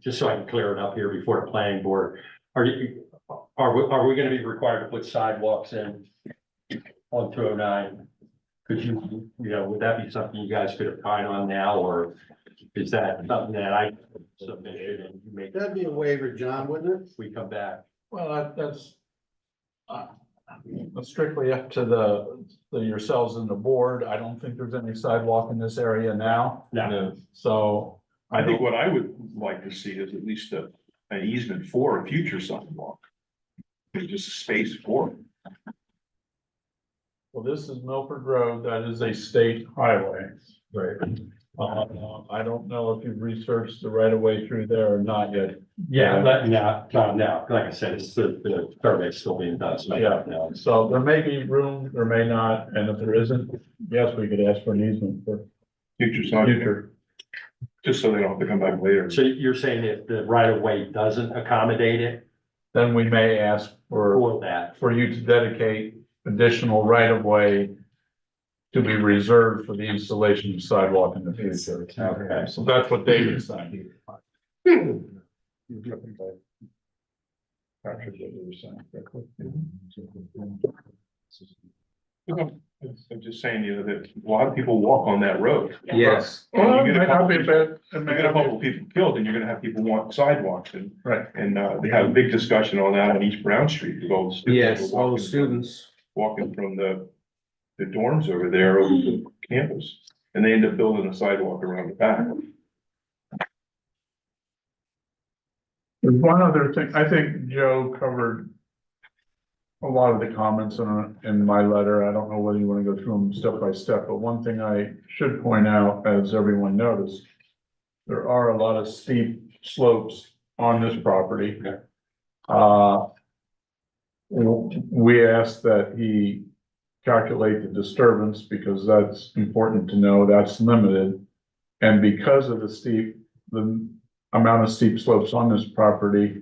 just so I can clear it up here before the planning board, are we gonna be required to put sidewalks in on 209? Could you, would that be something you guys could opine on now, or is that something that I submitted and you make, That'd be a waiver, John, wouldn't it? we come back? Well, that's strictly up to the yourselves and the board. I don't think there's any sidewalk in this area now. No. So I think what I would like to see is at least an easement for a future sidewalk. Just a space for it. well, this is Milford Road. That is a state highway. Right. I don't know if you've researched the right of way through there or not yet. Yeah, no, like I said, it's the survey's still being done, so I don't know. So there may be room, there may not, and if there isn't, yes, we could ask for an easement for Future sidewalk, future. just so they don't have to come back later. So you're saying if the right of way doesn't accommodate it Then we may ask for that? for you to dedicate additional right of way to be reserved for the installation of sidewalk in the future. Okay. So that's what David said. I'm just saying, that a lot of people walk on that road. Yes. Well, You it get may a not couple be a people, bad, it you may get a not be- couple people killed, and you're gonna have people want sidewalks, and, Right. they had a big discussion on that on East Brown Street, with all the students. Yes, were all the walking- students. Walking from the dorms over there over to campus, and they end up building a sidewalk around the back. There's one other thing, I think Joe covered a lot of the comments in my letter. I don't know whether you want to go through them step by step, but one thing I should point out, as everyone noticed, there are a lot of steep slopes on this property. We asked that he calculate the disturbance because that's important to know, that's limited. And because of the amount of steep slopes on this property,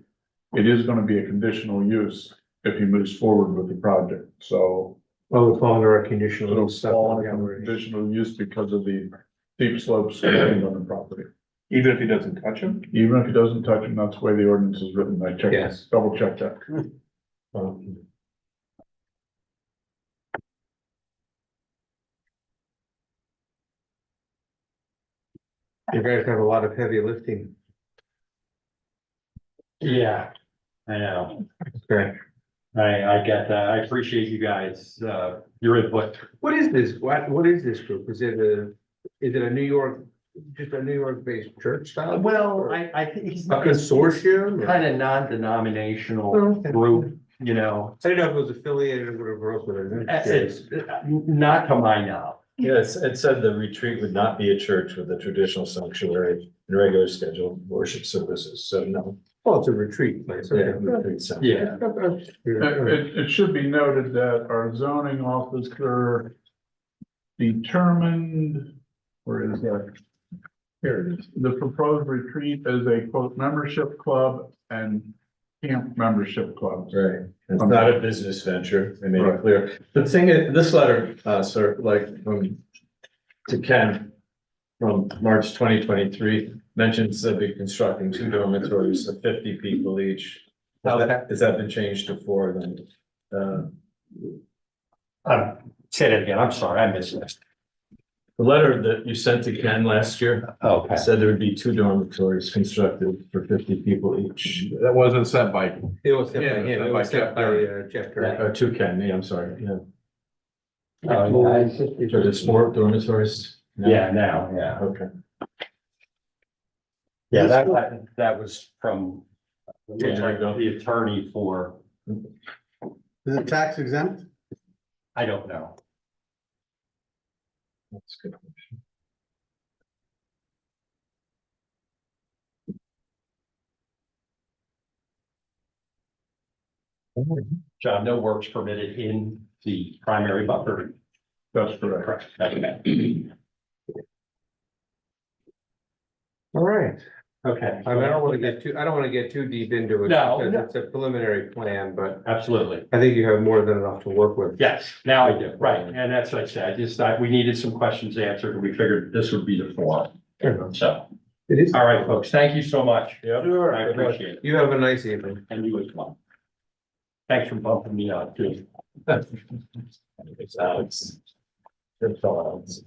it is gonna be a conditional use if he moves forward with the project, so. Well, we're falling under a conditional It'll stuff. fall under conditional use because of the steep slopes contained on the property. Even if he doesn't touch them? Even if he doesn't touch them, that's the way the ordinance is written. I checked, Yes. double checked that. You guys have a lot of heavy lifting. Yeah, I know. Okay. I get that. I appreciate you guys, your input. What is this? What is this group? Is it a New York, just a New York based church style? Well, I think he's. A consortium? Kind of non-denominational Okay. group, you know. I didn't know if it was affiliated or whatever else with it. It's not to my knowledge. Yes, it said the retreat would not be a church with a traditional sanctuary and regular scheduled worship services, so no. Well, it's a retreat place. Yeah, Okay. retreat center. Yeah. It should be noted that our zoning officer determined, where is that? Here it is. The proposed retreat is a quote membership club and camp membership clubs. Right, it's not a business venture, I made it Right. clear. The thing is, this letter, sort of like from to Ken from March 2023 mentions they'll be constructing 2 dormitories of 50 people each. Has that been changed to 4 then? Say that again. I'm sorry, I missed it. The letter that you sent to Ken last year Okay. said there would be 2 dormitories constructed for 50 people each. That wasn't sent by, It was sent by Yeah, him. It by was sent Jeff by Jeff Curry. To Ken, yeah, I'm sorry, yeah. Oh, So there's 4 dormitories? now? yeah, now, yeah. Okay. Yeah, that was from Yeah. the attorney for, Is it tax exempt? I don't know. That's a good question. John, no works permitted in the primary buffer. That's correct. Okay. All right. Okay. I mean, I don't want to get too deep into it. No, Because no. it's a preliminary plan, but Absolutely. I think you have more than enough to work with. Yes, now I do, right, and that's what I said, I just thought we needed some questions answered, and we figured this would be the forum. So, It is. all right, folks, thank you so much. Sure. I appreciate it, You have a nice evening. and you as well. Thanks for bumping me up too. It's Alex. Good fellow, Alex.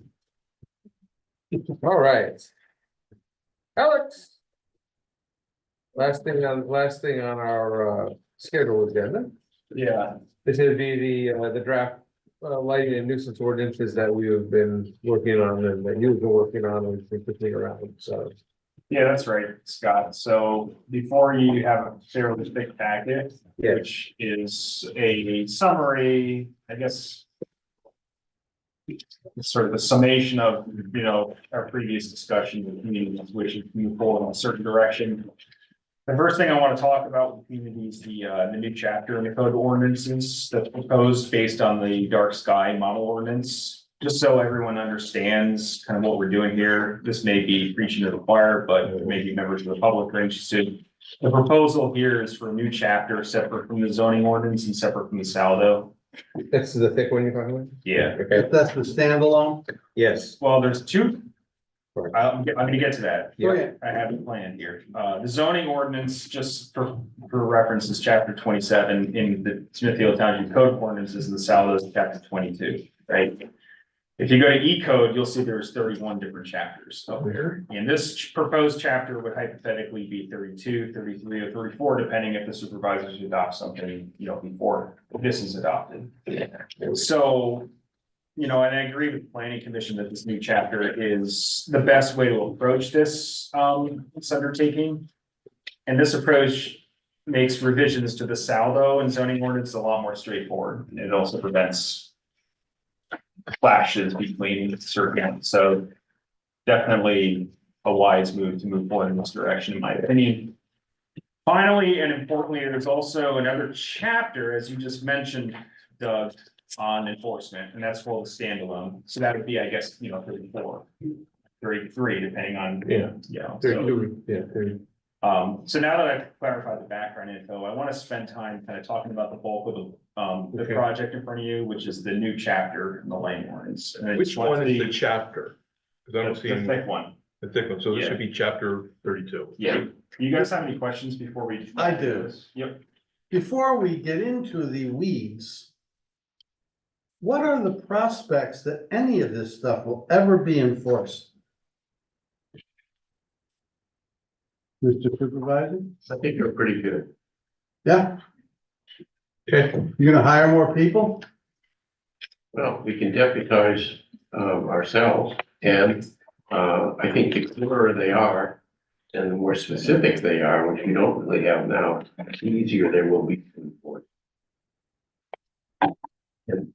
All right. Alex. Last thing on our schedule agenda. Yeah, This would be the draft lighting and nuisance ordinances that we have been working on and that you've been working on and been putting around, so. yeah, that's right, Scott. So before you have a fairly thick packet, Yeah. which is a summary, I guess. Sort of a summation of, our previous discussion with communities wishing to move forward in a certain direction. The first thing I want to talk about with communities, the new chapter in the code of ordinances that's proposed based on the dark sky model ordinance. Just so everyone understands kind of what we're doing here. This may be preaching to the choir, but maybe members of the public are interested. The proposal here is for a new chapter separate from the zoning ordinance and separate from the saldo. This is the thick one you're talking about? Yeah. Okay, That's the standalone? yes. Well, there's 2. I'm gonna get to that. Yeah. I have a plan here. The zoning ordinance, just for reference, is chapter 27 in the Smithfield Township Code of Ordinances, and the saldo is chapter 22, right? If you go to E code, you'll see there's 31 different chapters up there. And this proposed chapter would hypothetically be 32, 33, or 34, depending if the supervisors adopt something, before this is adopted. So, and I agree with the planning commission that this new chapter is the best way to approach this undertaking. And this approach makes revisions to the saldo and zoning ordinance a lot more straightforward. And it also prevents clashes between certain, so definitely a wise move to move forward in this direction, in my opinion. Finally, and importantly, there's also another chapter, as you just mentioned, Doug, on enforcement, and that's called a standalone. So that would be, I guess, 34, 33, depending on, Yeah. so, 32, yeah, 30. So now that I've clarified the background info, I want to spend time kind of talking about the bulk of the Okay. project in front of you, which is the new chapter in the land ordinance. And I Which just want one is the- the chapter? Because I don't see The any- thick one. the thick one, so this Yeah. should be chapter 32. Yeah. You guys have any questions before we? I do. Yep. Before we get into the weeds, what are the prospects that any of this stuff will ever be enforced? Mr. Supervisor? I think they're pretty good. Yeah, Okay. you're gonna hire more people? Well, we can deputize, ourselves, and, I think the clearer they are, and the more specific they are, which we don't really have now, the easier they will be to enforce. And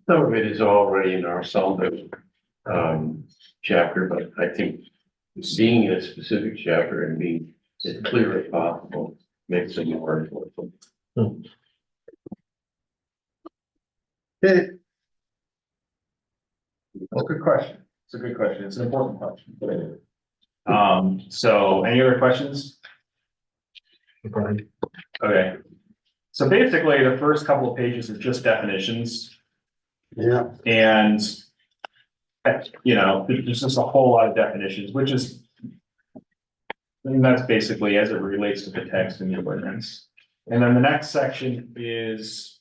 some of it is already in our Sullivan, chapter, but I think seeing a specific chapter and being as clear as possible makes it more important. Okay, Well, good question. It's a good question. It's an important question. So any other questions? Okay. So basically, the first couple of pages are just definitions yeah, and there's just a whole lot of definitions, which is and that's basically as it relates to the text in the ordinance. And then the next section is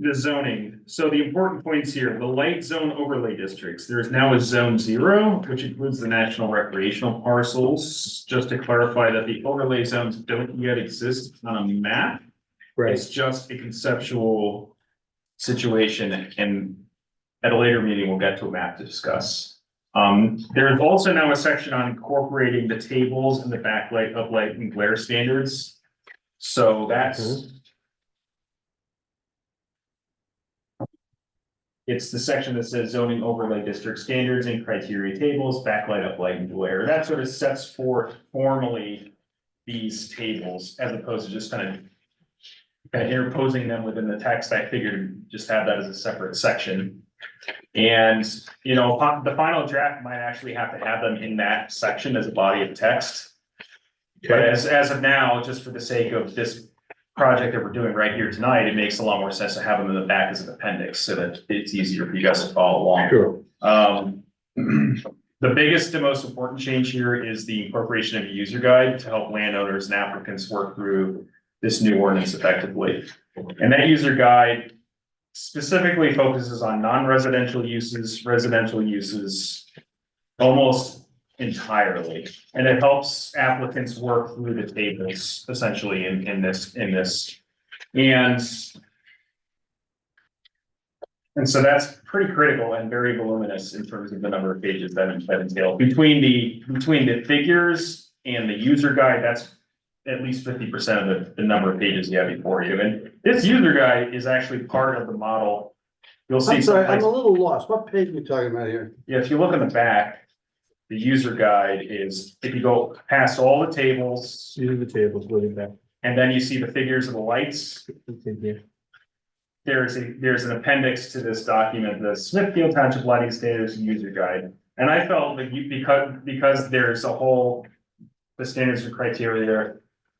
the zoning. So the important points here, the light zone overlay districts, there is now a zone 0, which includes the national recreational parcels. Just to clarify that the overlay zones don't yet exist on a map. Right, It's just a conceptual situation, and at a later meeting, we'll get to a map to discuss. There is also now a section on incorporating the tables and the backlight, uplight, and glare standards. So that's it's the section that says zoning overlay district standards and criteria tables, backlight, uplight, and glare. That sort of sets forth formally these tables as opposed to just kind of interposing them within the text. I figured just have that as a separate section. And, the final draft might actually have to have them in that section as a body of text. But as of now, just for the sake of this project that we're doing right here tonight, it makes a lot more sense to have them in the back as an appendix so that it's easier for you guys to follow along. sure. The biggest and most important change here is the incorporation of a user guide to help landowners and applicants work through this new ordinance effectively. And that user guide specifically focuses on non-residential uses, residential uses, almost entirely. And it helps applicants work through the tables essentially in this. And so that's pretty critical and very voluminous in terms of the number of pages that entail. Between the figures and the user guide, that's at least 50% of the number of pages you have before you. And this user guide is actually part of the model. You'll see I'm sorry, I'm someplace, a little lost. What page are we talking about here? yeah, if you look in the back, the user guide is, if you go past all the tables, These are the tables, looking back. and then you see the figures of the lights, there's an appendix to this document, the Smithfield Township Lighting Standards and User Guide. And I felt that because there's the standards and criteria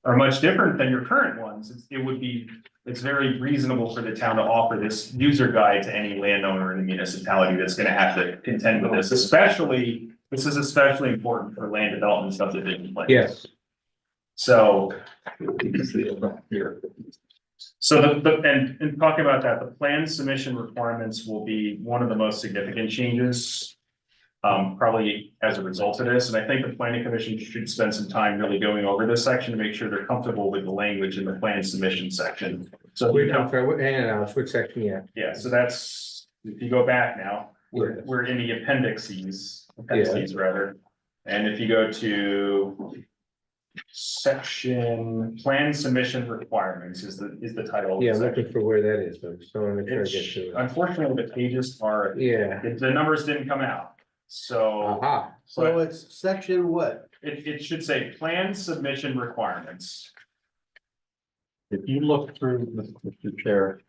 are much different than your current ones, it's very reasonable for the town to offer this user guide to any landowner in the municipality that's gonna have to contend with this, this is especially important for land development subdivision plans. Yes. So. So and talking about that, the plan submission requirements will be one of the most significant changes. Probably as a result of this, and I think the planning commission should spend some time really going over this section to make sure they're comfortable with the language in the plan submission section. So, Wait, I'm sorry, hang on, which section, yeah, so that's, if you go back now, we're in the appendices rather. And if you go to section plan submission requirements is the title. of the yeah, I'm section. looking for where that is, but I'm still want to try to get It's, to it. unfortunately, the pages are, Yeah, the numbers didn't come out. So aha, So it's section what? it should say plan submission requirements. If you look through, Mr. Chair,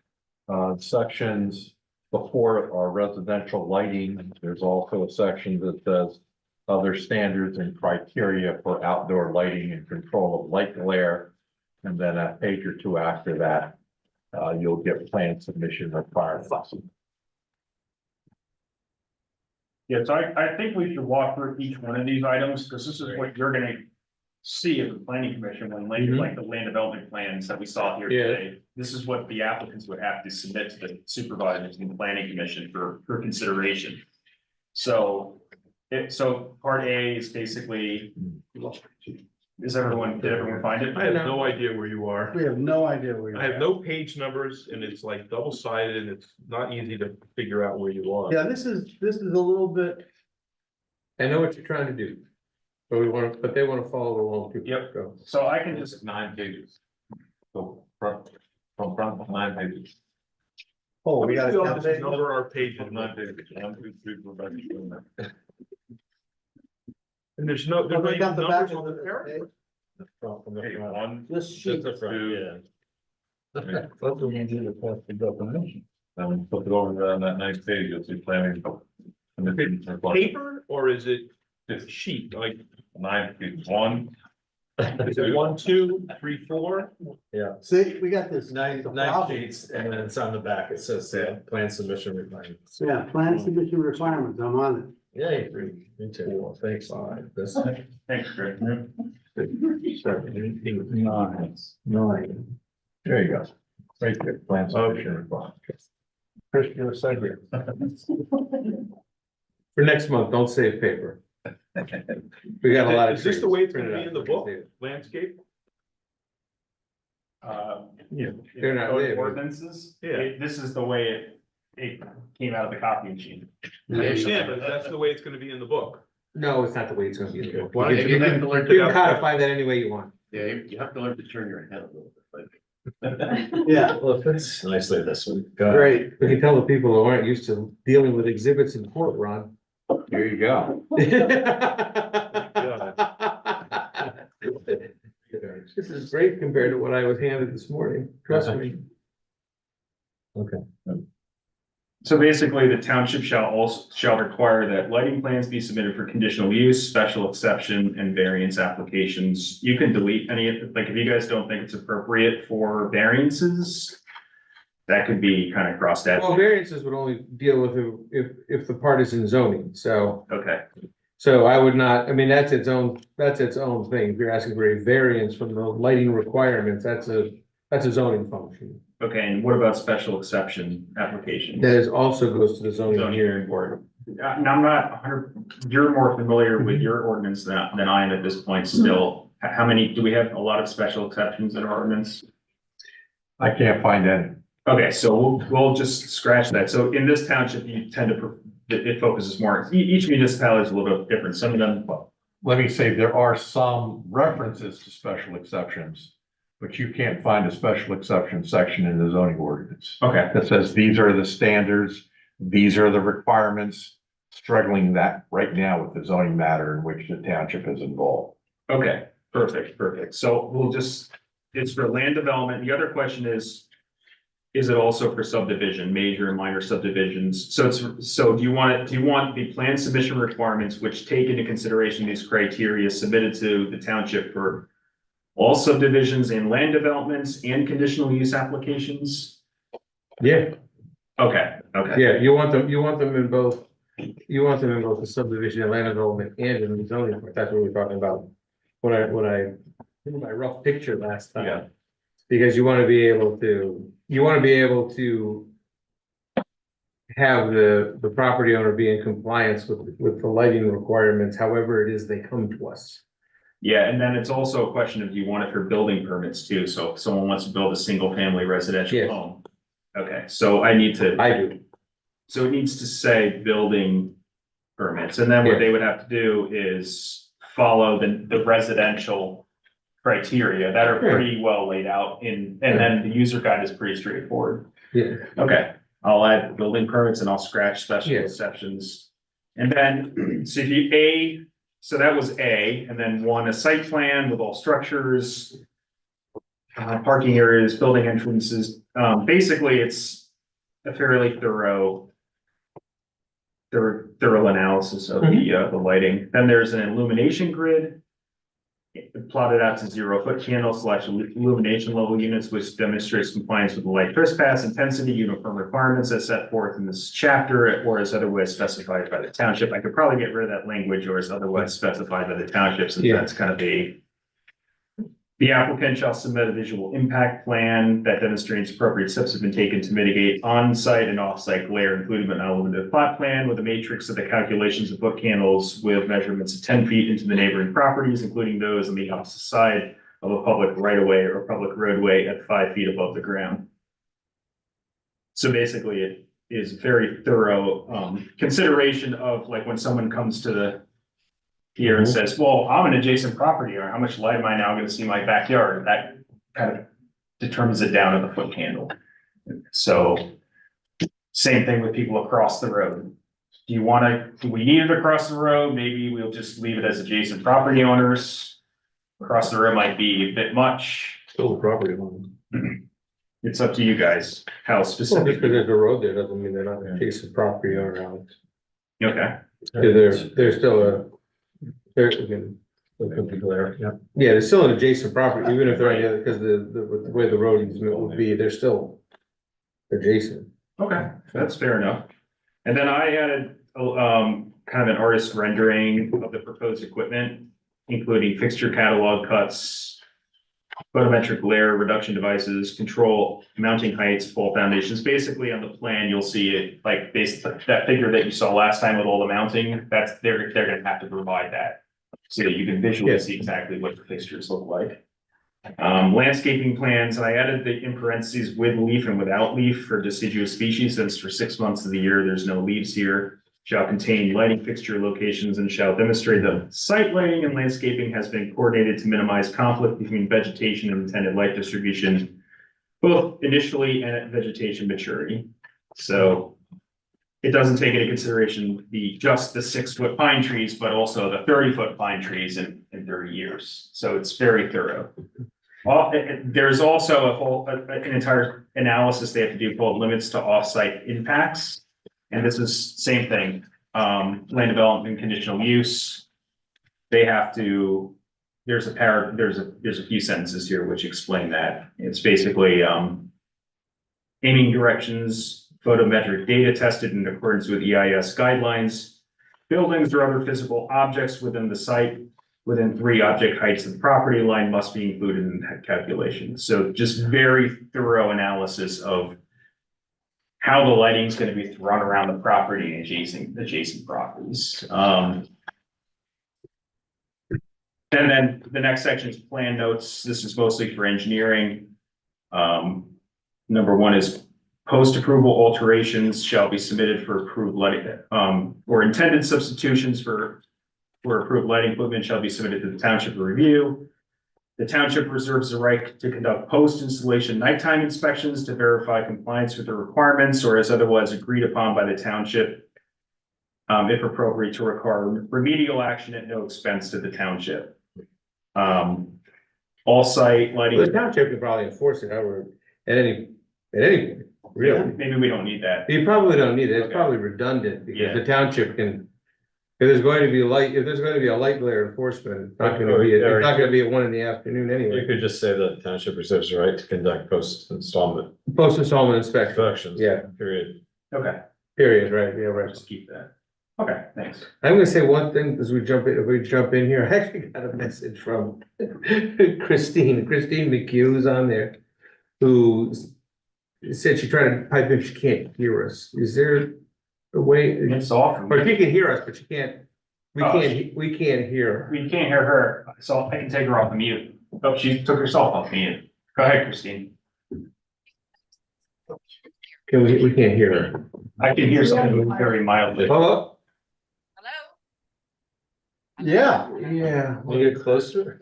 sections before our residential lighting, there's also a section that says other standards and criteria for outdoor lighting and control of light glare. And then a page or two after that, you'll get plan submission requirements. Yeah, so I think we should walk through each one of these items, because this is what you're gonna see as the planning commission when like the land development plans that we saw here Yeah. today. This is what the applicants would have to submit to the supervisors and the planning commission for consideration. So, so part A is basically, did everyone find it? I have no idea where you are. We have no idea where I you're have at. no page numbers and it's like double sided and it's not easy to figure out where you are. Yeah, this is a little bit, I know what you're trying to do. But they wanna follow along too. Yep. Go. So I can just, 9 pages. So from front to 9 pages. oh, we Let me gotta. see, I'll just number our pages. 9 pages. 1, 2, 3, 4, 5, 6, 7, 8. And there's no Have we got the back numbers on of the the paragraph. Okay, 1, This sheet, 2, That's when you do the cost of definition. then flip it over on that 9th page, you'll see planning. Paper or is it It's sheet, like, 9 pages. 1, is it 1, 2, 3, 4? see, we got this. Nine The problem. sheets, and then it's on the back, it says, plan submission requirements. Yeah, plan submission requirements, I'm on it. Yeah, you agree. Me too. Thanks. This. thanks, Greg. 7, 8, 9. There you go. Right there, plan submission requirements. Chris, you're a second. For next month, don't save paper. We got a lot of. Is this the way it's gonna trees. be in the book, landscape? Yeah, they're not Code there. ordinances. Yeah. This is the way it came out of the copy machine. I understand, but that's the way it's gonna be in the book. No, it's not the way it's gonna be in the book. Why You don't can- You have to learn you can to, codify that any way you want. yeah, you have to learn to turn your head a little bit, like. Yeah, Well, it fits nicely this week. Go ahead. great. We can tell the people who aren't used to dealing with exhibits in court, Ron. There you go. This is great compared to what I was handed this morning, trust me. So basically, the township shall require that lighting plans be submitted for conditional use, special exception, and variance applications. You can delete any of, like, if you guys don't think it's appropriate for variances, that could be kind of crossed out. Well, variances would only deal with if the part is in zoning, so. Okay, So I would not, I mean, that's its own thing. If you're asking for a variance from the lighting requirements, that's a zoning function. okay, and what about special exception application? That is also goes to the zoning Zoning hearing. board. Now, I'm not 100, you're more familiar with your ordinance than I am at this point still. How many, do we have a lot of special exceptions in our ordinance? I can't find any. Okay, so we'll just scratch that. So in this township, you tend to, it focuses more, each municipality is a little bit different. Some of them, Let me say, there are some references to special exceptions, but you can't find a special exception section in the zoning ordinance okay, that says these are the standards, these are the requirements. Struggling that right now with the zoning matter in which the township is involved. okay, perfect. So we'll just, it's for land development. The other question is it also for subdivision, major and minor subdivisions? So do you want the plan submission requirements, which take into consideration these criteria submitted to the township for all subdivisions and land developments and conditional use applications? Yeah, Okay. yeah, you want them in both the subdivision and land development and in the zoning, part. That's what we're talking about. When I did my rough picture last time. Yeah. Because you wanna be able to have the property owner be in compliance with the lighting requirements, however it is they come to us. Yeah, and then it's also a question of, do you want it for building permits too? So if someone wants to build a single family residential Yes. home. Okay, so I do. So it needs to say building permits, and then what Yeah. they would have to do is follow the residential criteria that are pretty well laid out and then the user guide is pretty straightforward. Yeah, Okay, I'll add building permits and I'll scratch special Yes. exceptions. And then, so so that was A, and then a site plan with all structures, parking areas, building entrances. Basically, it's a fairly thorough thorough analysis of the lighting. Then there's an illumination grid. Plotted out to 0-foot candles / illumination level units, which demonstrates compliance with the light trespass intensity uniform requirements as set forth in this chapter or as otherwise specified by the township. I could probably get rid of that language or as otherwise specified by the township, since that's kind of the applicant shall submit a visual impact plan that demonstrates appropriate steps have been taken to mitigate on-site and off-site glare, including but not limited to plot plan with a matrix of the calculations of foot candles with measurements of 10 feet into the neighboring properties, including those on the opposite side of a public right-of-way or public roadway at 5 feet above the ground. So basically, it is very thorough consideration of like when someone comes to the here and says, well, I'm an adjacent property, or how much light am I now gonna see in my backyard? That kind of determines it down to the foot candle. So same thing with people across the road. Do we need it across the road? Maybe we'll just leave it as adjacent property owners. Across the road might be a bit much. Still the property line. It's up to you guys, how Well, just specific. because there's a road there doesn't mean they're not adjacent property owner, Alex. Okay, There's still a, there's, again, there could be glare, yeah. Yeah, there's still an adjacent property, even if they're on the other, because the way the road easement would be, they're still adjacent. okay, that's fair enough. And then I added, kind of an artist rendering of the proposed equipment, including fixture catalog cuts, photometric glare reduction devices, control mounting heights, fall foundations. Basically on the plan, you'll see it like that figure that you saw last time with all the mounting, they're gonna have to provide that. So that you can visually see exactly what the fixtures look like. Landscaping plans, and I added the in parentheses with leaf and without leaf for deciduous species, since for 6 months of the year, there's no leaves here. Shall contain lighting fixture locations and shall demonstrate that site lighting and landscaping has been coordinated to minimize conflict between vegetation and intended light distribution, both initially and at vegetation maturity. So it doesn't take into consideration just the 6-foot pine trees, but also the 30-foot pine trees in 30 years. So it's very thorough. Well, there's also an entire analysis they have to do called limits to offsite impacts. And this is same thing, land development, conditional use. They have to, there's a few sentences here which explain that. It's basically, aiming directions, photometric data tested in accordance with EIS guidelines, buildings or other physical objects within the site within 3 object heights of the property line must be included in that calculation. So just very thorough analysis of how the lighting is going to be thrown around the property and adjacent properties. And then the next section is plan notes. This is mostly for engineering. Number 1 is post-approval alterations shall be submitted for approved lighting, or intended substitutions for approved lighting equipment shall be submitted to the township for review. The township reserves the right to conduct post-installation nighttime inspections to verify compliance with the requirements or as otherwise agreed upon by the township, if appropriate, to require remedial action at no expense to the township. All site lighting. The township could probably enforce it however, at any point, really. Maybe we don't need that. You probably don't need it, it's Okay. probably redundant, because Yeah. the township can. If there's going to be a light glare enforcement, it's not gonna be, it's not gonna be at 1 in the afternoon You anyway. could just say the township reserves the right to conduct post-installment Post-installment inspection, inspections. yeah, Period. Okay, period, right, yeah, right. just keep that. Okay, thanks. I'm gonna say one thing as we jump in here, I actually got a message from Christine McHugh is on there. Who said she tried to pipe in, she can't hear us. Is there a way, It's off. or she can hear us, but she can't, we Oh, can't hear her. We can't hear her, so I can take her off the mute. Oh, she took herself off mute. Go ahead, Christine. We can't hear her. I can hear something very mildly. Hello? Yeah, Yeah. Want to get closer?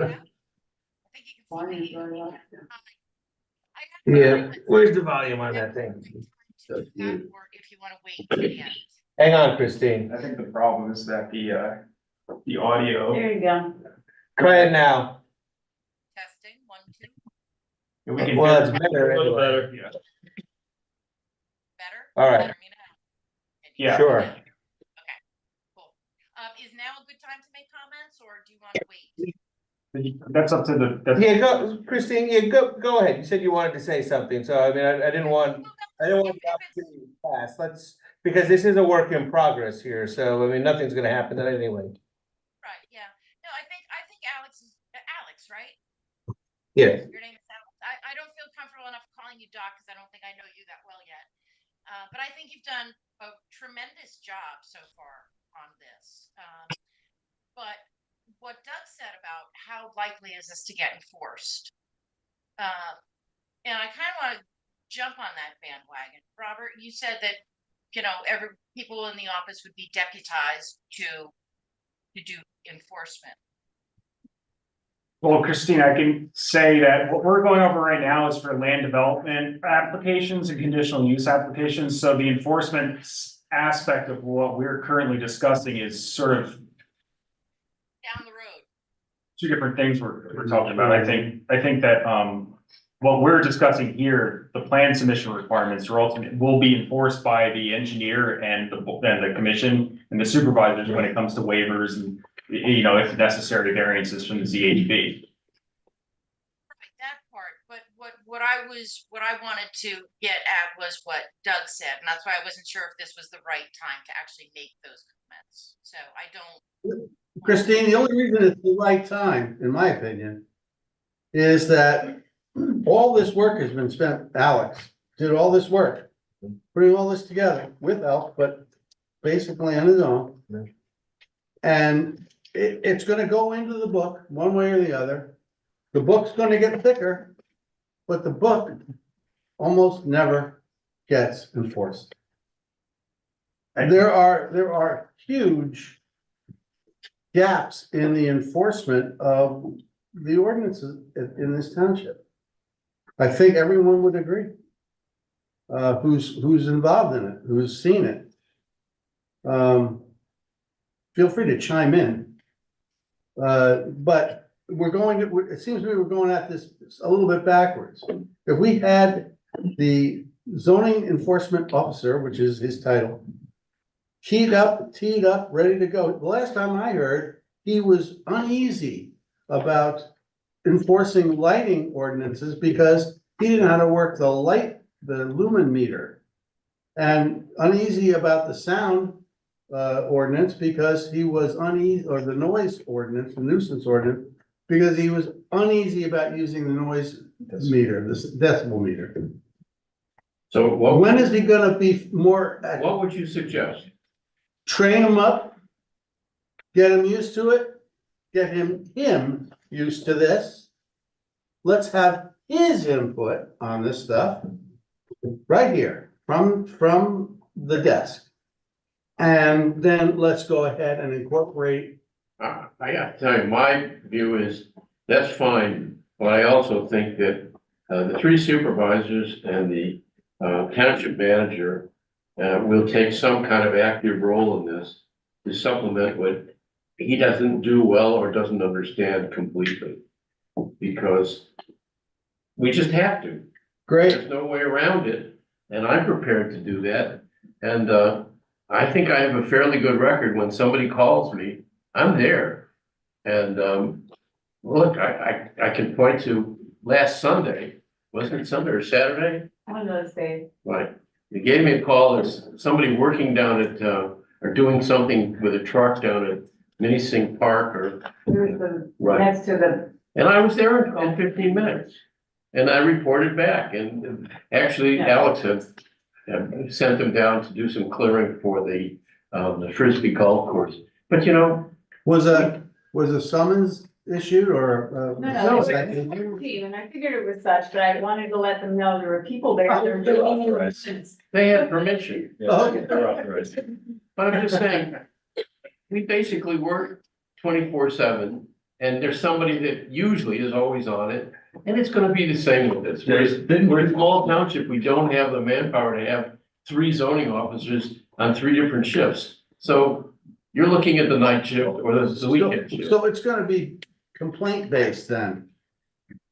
Yeah, where's the volume on that thing? Hang on, Christine. I think the problem is that the audio. There you go. Try it now. Testing, 1, 2. We can Well, hear- it's better A little anyway. better, yeah. Better? All right. Let me know. Yeah. Sure. Okay. wait. That's up to the, that's. Yeah, go, Christine, yeah, go ahead. You said you wanted to say something, so I mean, I didn't want the opportunity to pass. Let's, because this is a work in progress here, so I mean, nothing's gonna happen anyway. Right, yeah. No, I think Alex is, Alex, right? Yeah. Your name is Alex. I don't feel comfortable enough calling you Doc because I don't think I know you that well yet. But I think you've done a tremendous job so far on this. But what Doug said about how likely is this to get enforced? And I kind of want to jump on that bandwagon. Robert, you said that, every people in the office would be deputized to do enforcement. Well, Christine, I can say that what we're going over right now is for land development applications and conditional use applications. So the enforcement aspect of what we're currently discussing is sort of Down the road. two different things we're talking about. I think that, what we're discussing here, the plan submission requirements are will be enforced by the engineer and the commission and the supervisors when it comes to waivers and, if necessary, variances from the ZHB. Right, that part, but what I wanted to get at was what Doug said, and that's why I wasn't sure if this was the right time to actually make those comments. So I don't. Christine, the only reason it's the right time, in my opinion, is that all this work has been spent, Alex did all this work, putting all this together with help, but basically on his own. And it's gonna go into the book, one way or the other. The book's gonna get thicker, but the book almost never gets enforced. And there are huge gaps in the enforcement of the ordinances in this township. I think everyone would agree. Who's involved in it, who's seen it. Feel free to chime in. But it seems to me we're going at this a little bit backwards. If we had the zoning enforcement officer, which is his title, teed up, ready to go. The last time I heard, he was uneasy about enforcing lighting ordinances because he didn't know how to work the lumen meter. And uneasy about the sound ordinance because he was uneasy, or the noise ordinance, the nuisance ordinance, because he was uneasy about using the noise meter, this decibel meter. So When is he gonna be more? what would you suggest? Train him up, get him used to it, get him used to this. Let's have his input on this stuff right here from the desk. And then let's go ahead and incorporate. I gotta tell you, my view is, that's fine, but I also think that the three supervisors and the township manager will take some kind of active role in this to supplement what he doesn't do well or doesn't understand completely. Because we just have to. Great. There's no way around it, and I'm prepared to do that. And I think I have a fairly good record. When somebody calls me, I'm there. And look, I can point to last Sunday, wasn't it Sunday or Saturday? One of those days. Right. They gave me a call, it's somebody working down at, or doing something with a truck down at Minisink Park or. Right. Next to the. And I was there in 15 minutes. And I reported back, and actually Alex had sent them down to do some clearing for the Frisbee golf course. But Was a summons issued or? No, it was team, and I figured it was such, but I wanted to let them know there were people there. That were doing elections. they had permission. Okay. They're authorized. But I'm just saying, we basically work 24/7, and there's somebody that usually is always on it. And it's gonna be the same with this. We're a small township, we don't have the manpower to have 3 zoning officers on 3 different shifts. So you're looking at the night shift or the weekend shift. So it's gonna be complaint based then.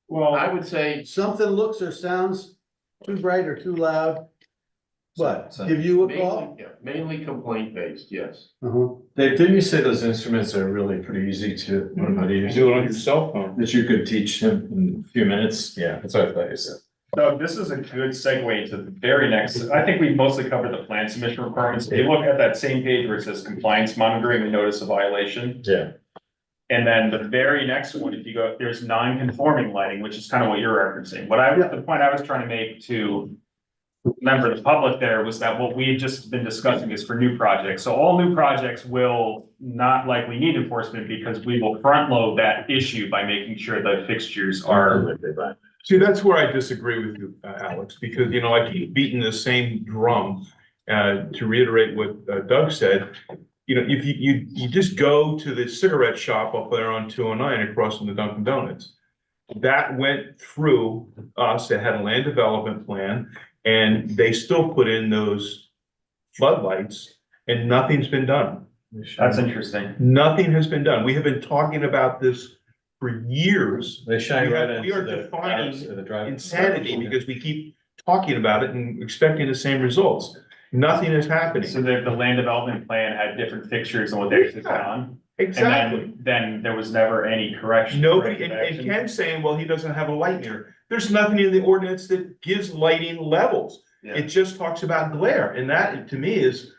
Well, I would say, Something looks or sounds too bright or too loud. What, give you a call? Mainly, yeah, mainly complaint based, yes. Uh-huh. Dave, didn't you say those instruments are really pretty easy to learn how to You use? do it on your cell phone. That you could teach him in a few minutes? Yeah, that's what I thought you said. So this is a good segue into the very next, I think we mostly covered the plan submission requirements. If you look at that same page where it says compliance monitoring and notice of violation. Yeah. And then the very next one, if you go, there's non-conforming lighting, which is kind of what you're referencing. The point I was trying to make to remember the public there was that what we had just been discussing is for new projects. So all new projects will not likely need enforcement because we will front load that issue by making sure the fixtures are. See, that's where I disagree with you, Alex, because, you know, I keep beating the same drum. To reiterate what Doug said, you know, if you just go to the cigarette shop up there on 209 across from the Dunkin' Donuts. That went through us, it had a land development plan, and they still put in those floodlights, and nothing's been done. That's interesting. Nothing has been done. We have been talking about this for years. They shine right into We are the defining arcs of the drive. insanity because we keep talking about it and expecting the same results. Nothing is happening. So the land development plan had different fixtures than what they actually put on. Exactly. And then there was never any correction. Nobody, corrective and action. Ken's saying, well, he doesn't have a light meter. There's nothing in the ordinance that gives lighting levels. Yeah. It just talks about glare, and that, to me, is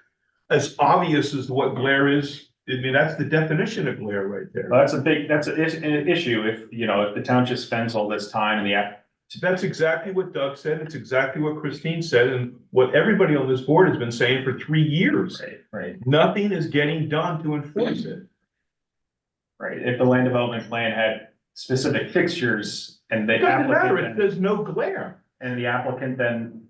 as obvious as what glare is. I mean, that's the definition of glare right there. Well, that's an issue if, you know, if the township spends all this time and That's exactly what Doug said. It's exactly what Christine said, and what everybody on this board has been saying for 3 years. Right. Nothing is getting done to enforce it. Right, if the land development plan had specific fixtures and the It doesn't matter, applicant, there's no glare. and the applicant then.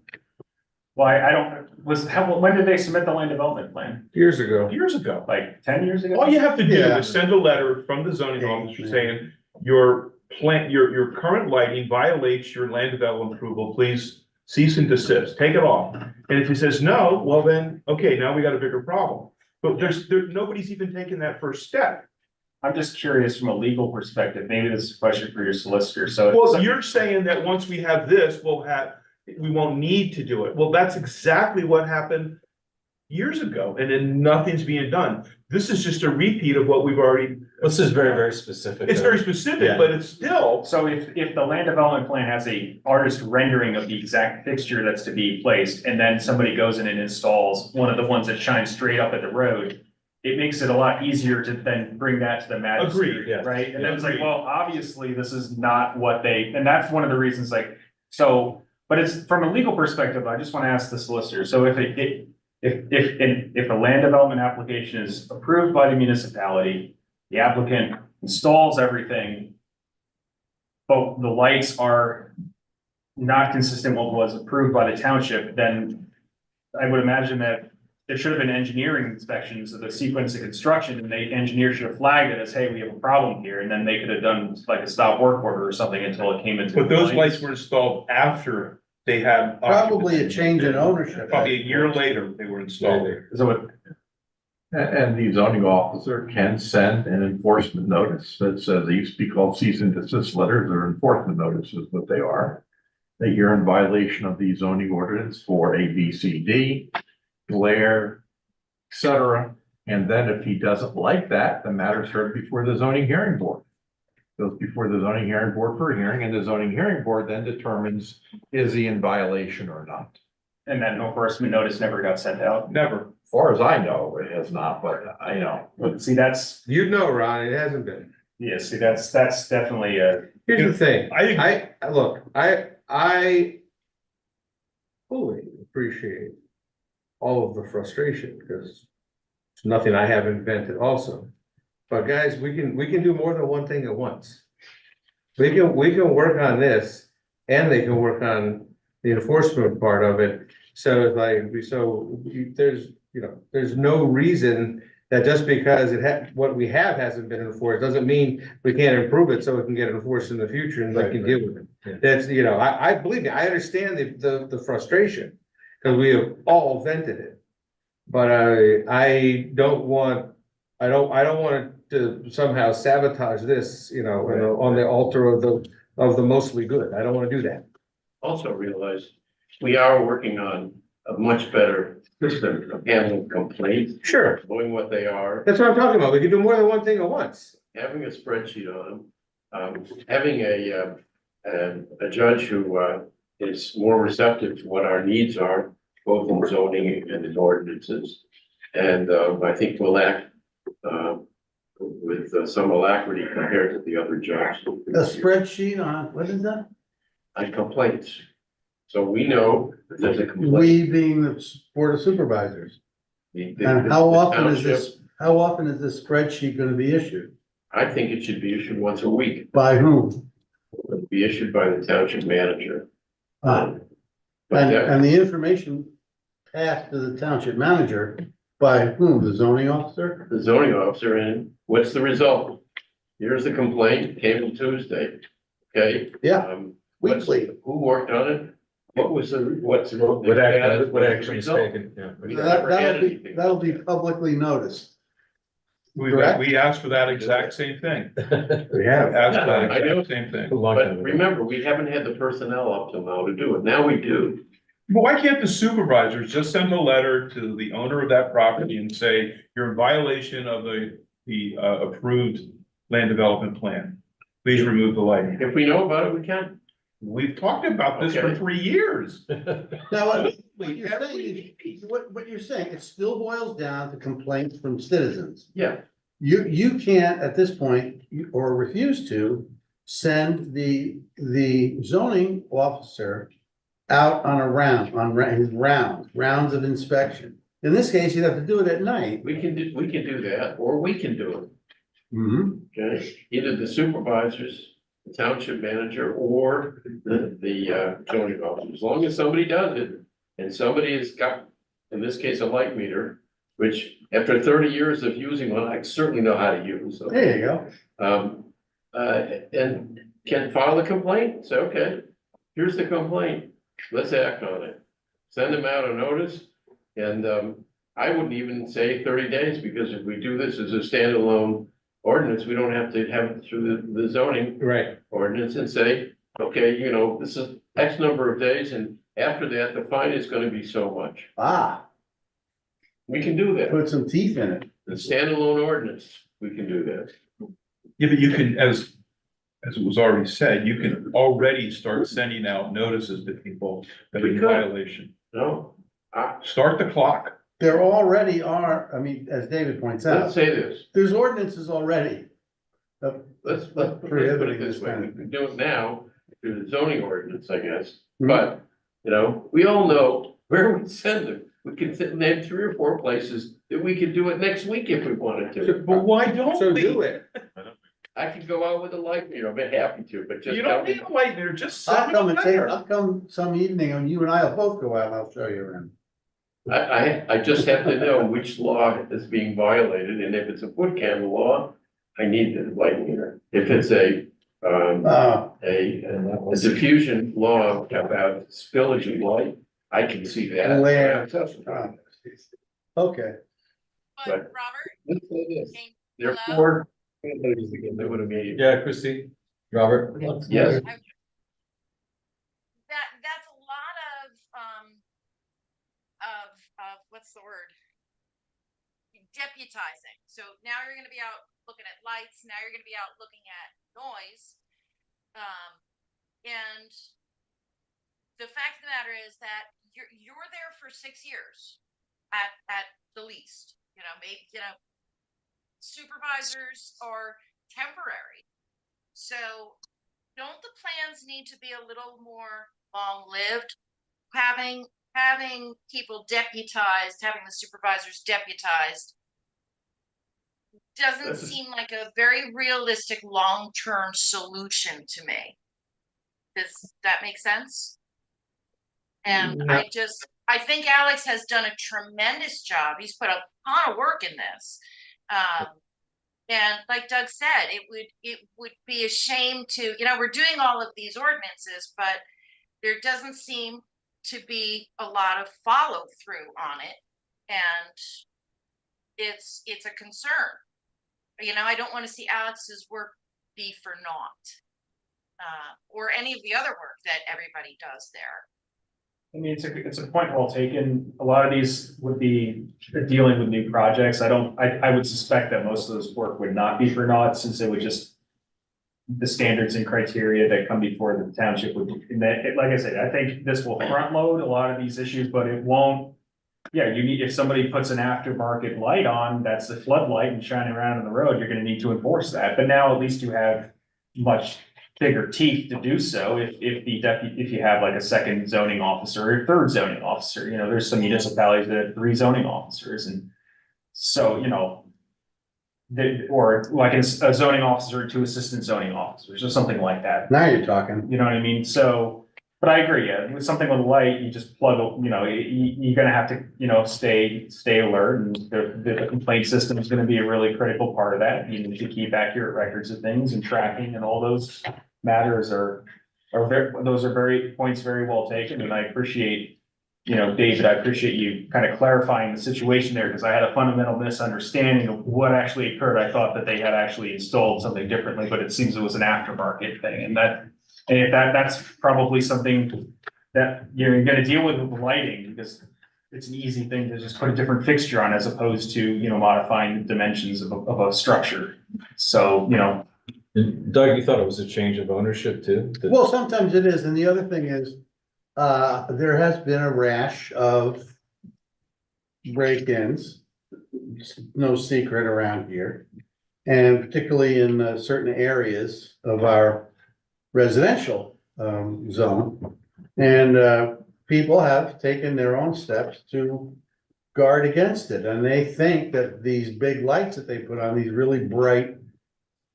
Well, I don't, when did they submit the land development plan? Years ago. Years ago. Like 10 years ago? All you have to do Yeah. is send a letter from the zoning officer saying, your plant, your current lighting violates your land development approval, please cease and desist, take it off. And if he says no, well then, okay, now we got a bigger problem. But nobody's even taken that first step. I'm just curious from a legal perspective, maybe this is a question for your solicitor, so. Well, you're saying that once we have this, we won't need to do it. Well, that's exactly what happened years ago, and then nothing's being done. This is just a repeat of what we've already. This is very, very specific. It's very specific, Yeah. but it's still. So if the land development plan has a artist rendering of the exact fixture that's to be placed, and then somebody goes in and installs one of the ones that shines straight up at the road, it makes it a lot easier to then bring that to the magistrate, Agreed, yes. right? And then it's like, Agreed. well, obviously, this is not what and that's one of the reasons, like, so, but it's from a legal perspective, I just want to ask the solicitor, so if a land development application is approved by the municipality, the applicant installs everything, but the lights are not consistent with what was approved by the township, then I would imagine that there should have been engineering inspections of the sequence of construction, and the engineer should have flagged it as, hey, we have a problem here, and then they could have done like a stop work order or something until it came into. But those compliance. lights were installed after they had. Probably a change in ownership. Probably a year later, they were installed. So it, And the zoning officer can send an enforcement notice that says, they used to be called cease and desist letters, or enforcement notices, what they are. That you're in violation of the zoning ordinance for A, B, C, D, glare, et cetera. And then if he doesn't like that, the matter's heard before the zoning hearing board. Goes before the zoning hearing board for a hearing, and the zoning hearing board then determines, is he in violation or not? and that enforcement notice never got sent out. Never. As far as I know, it has not, but I know. But see, that's, You know, Ron, it hasn't been. yeah, see, that's definitely a. Here's the thing, I think- I fully appreciate all of the frustration, because it's nothing I have invented also. But guys, we can do more than one thing at once. We can work on this, and they can work on the enforcement part of it. So there's no reason that just because what we have hasn't been enforced, doesn't mean we can't improve it so it can get enforced in the future and we can deal with it. Yeah. That's, I believe me, I understand the frustration, because we have all vented it. But I don't want to somehow sabotage this, on the altar of the mostly good. I don't want to do that. Also realize we are working on a much better system of handling complaints, Sure, knowing what they are, that's what I'm talking about. We can do more than one thing at once. having a spreadsheet on them. Having a judge who, is more receptive to what our needs are, both in zoning and in ordinances. And, I think will act, with some alacrity compared to the other judges. A spreadsheet on, what is that? On complaints. So we know that there's a complaint. We being the Board of Supervisors. And how often is this, how often is this spreadsheet gonna be issued? I think it should be issued once a week, By whom? be issued by the township manager. Ah, But and, that, and the information passed to the township manager by whom? The zoning officer? the zoning officer, and what's the result? Here's the complaint, came on Tuesday, okay? Yeah, What's- weekly. Who worked on it? What was the, what's the? What action, what action is result? taken, yeah. We never had anything. That'll be publicly noticed. We asked for that exact same thing. We have. Asked for that I know. exact same thing. A long time But ago. remember, we haven't had the personnel up till now to do it. Now we do. But why can't the supervisors just send a letter to the owner of that property and say, you're in violation of the approved land development plan? Please remove the lighting. If we know about it, we can. We've talked about this for Okay. 3 years. Now, what you're saying is, what you're saying, it still boils down to complaints from citizens. Yeah, You can't, at this point, or refuse to, send the zoning officer out on a round, his rounds of inspection. In this case, you'd have to do it at night. we can do that, or we can do it. Mm-hmm. Okay, either the supervisors, the township manager, or the zoning officer, as long as somebody does it. And somebody has got, in this case, a light meter, which after 30 years of using one, I certainly know how to use. So, There you go. and can file a complaint, say, okay, here's the complaint, let's act on it. Send them out a notice, and I wouldn't even say 30 days, because if we do this as a standalone ordinance, we don't have to have it through the zoning Right. ordinance and say, okay, you know, this is X number of days, and after that, the fine is gonna be so much. Ah, We can do that. put some teeth in it. The standalone ordinance, we can do that. Yeah, but you can, as it was already said, you can already start sending out notices to people that are in We could. violation. No? Start the clock. There already are, I mean, as David points Let's out, say this, there's ordinances already. let's put it this way, we can do it now through the zoning ordinance, I guess. Mhm. But, you know, we all know where we send them. We can name 3 or 4 places that we could do it next week if we wanted to. But why don't So we? do it. I could go out with a light meter, I'd be happy to, but just You tell don't me. need a light there, just I'll send them come a and take, letter. I'll come some evening and you and I will both go out and I'll show you around. I just have to know which law is being violated, and if it's a foot candle law, I need the light meter. If it's a And that was. diffusion law about spillage of light, I can see that. Glare. Let's Okay, But Right. Robert, say this, can- there are hello? 4 families that can do it immediately. Yeah, Christie, Robert? Yes, that's a lot of what's the word? Deputizing. So now you're gonna be out looking at lights, now you're gonna be out looking at noise. And the fact of the matter is that you're there for 6 years at the least, you know, maybe, you know, supervisors are temporary. So don't the plans need to be a little more long-lived? Having people deputized, having the supervisors deputized doesn't This is- seem like a very realistic long-term solution to me. Does that make sense? And No. I think Alex has done a tremendous job. He's put a ton of work in this. And like Doug said, it would be a shame to, you know, we're doing all of these ordinances, but there doesn't seem to be a lot of follow through on it. And it's a concern. You know, I don't want to see Alex's work be for naught. Or any of the other work that everybody does there. I mean, it's a point well taken. A lot of these would be dealing with new projects. I would suspect that most of this work would not be for naught, since it would just the standards and criteria that come before the township would, and that, like I said, I think this will front load a lot of these issues, but it won't. Yeah, you need, if somebody puts an aftermarket light on, that's the floodlight and shining around on the road, you're gonna need to enforce that. But now at least you have much bigger teeth to do so if you have like a second zoning officer or a third zoning officer. You know, there's some municipalities that have 3 zoning officers, and so, you know, or like a zoning officer, 2 assistant zoning officers, or something like that. Now you're talking. You know what I mean? So, but I agree, yeah, with something with light, you just plug, you know, you're gonna have to, you know, stay alert, and the complaint system is gonna be a really critical part of that. You need to keep accurate records of things and tracking, and all those matters those are points very well taken, and I appreciate, you know, David, I appreciate you kind of clarifying the situation there, because I had a fundamental misunderstanding of what actually occurred. I thought that they had actually installed something differently, but it seems it was an aftermarket thing, and if that's probably something that you're gonna deal with the lighting, because it's an easy thing to just put a different fixture on, as opposed to, you know, modifying the dimensions of a structure. So, you know. And Doug, you thought it was a change of ownership too? Well, sometimes it is, and the other thing is, there has been a rash of break-ins, no secret around here. And particularly in certain areas of our residential zone. And people have taken their own steps to guard against it. And they think that these big lights that they put on, these really bright,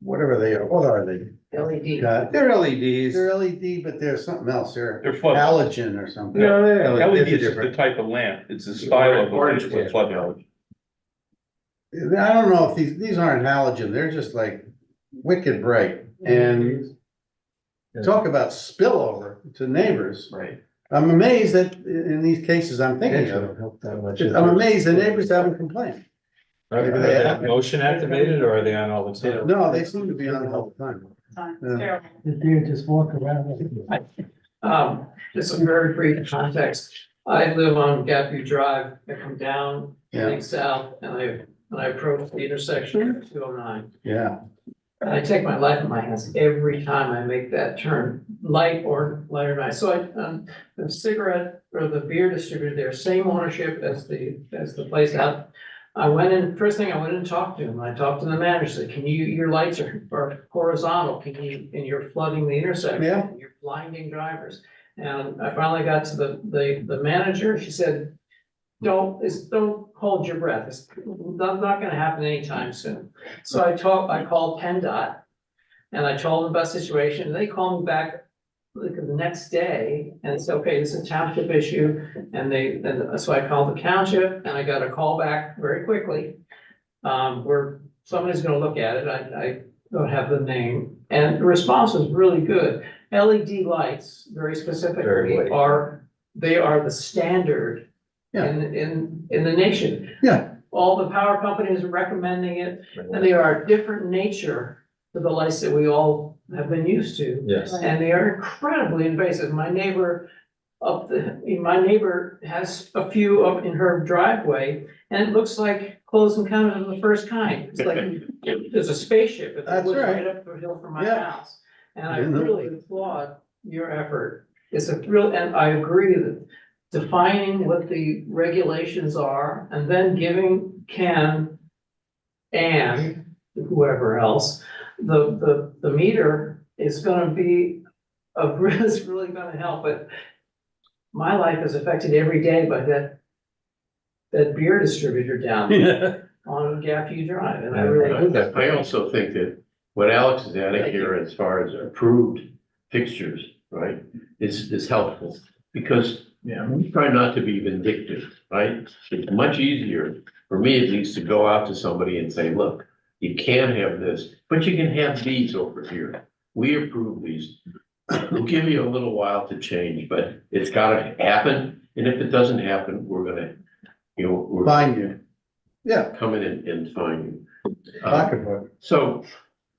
whatever they are, what are they? LED. They're LEDs. They're LED, but there's something else. They're They're flood. halogen or something. No, they're LED LEDs. is just the type of lamp, it's the style of Orange, the flood light. I don't know if these aren't halogen, they're just like wicked bright. And talk about spillover to neighbors. Right. I'm amazed that in these cases I'm thinking of, I'm amazed the neighbors haven't complained. Are they motion activated or are they on all the time? No, they seem to be on all the time. Terrible. You just walk around. Just a very brief context. I live on Gapview Drive. I come down, heading south, and I approach the intersection of 209. Yeah. And I take my life in my hands every time I make that turn, light or night. So the cigarette or the beer distributor there, same ownership as the place out. I went in, first thing I went in and talked to him. I talked to the manager, said, your lights are horizontal, and you're flooding the intersection. Yeah. You're blinding drivers. And I finally got to the manager. She said, don't hold your breath. It's not gonna happen anytime soon. So I called PennDOT and I told them about the situation, and they called me back like the next day and said, okay, this is a township issue. And so I called the township and I got a call back very quickly. Where somebody's gonna look at it. I don't have the name, and the response was really good. LED lights, very specifically, are the standard in the nation. Yeah. All the power companies are recommending it, and they are a different nature to the lights that we all have been used to. Yes. And they are incredibly invasive. My neighbor has a few up in her driveway, and it looks like close encounters of the first kind. It's like there's a spaceship. It That's was right. right up the hill from my Yeah. house. And I really applaud your effort. It's and I agree that defining what the regulations are and then giving Ken and whoever else, the meter is gonna be is really gonna help, but my life is affected every day by that beer distributor down there on Gapview Drive, and I really. I also think that what Alex is adding here as far as approved fixtures, right, is helpful. Because we try not to be vindictive, right? It's much easier, for me at least, to go out to somebody and say, look, you can't have this, but you can have these over here. We approve these. We'll give you a little while to change, but it's gotta happen. And if it doesn't happen, we're gonna, Find you. Yeah. come in and find you. Pocketbook. So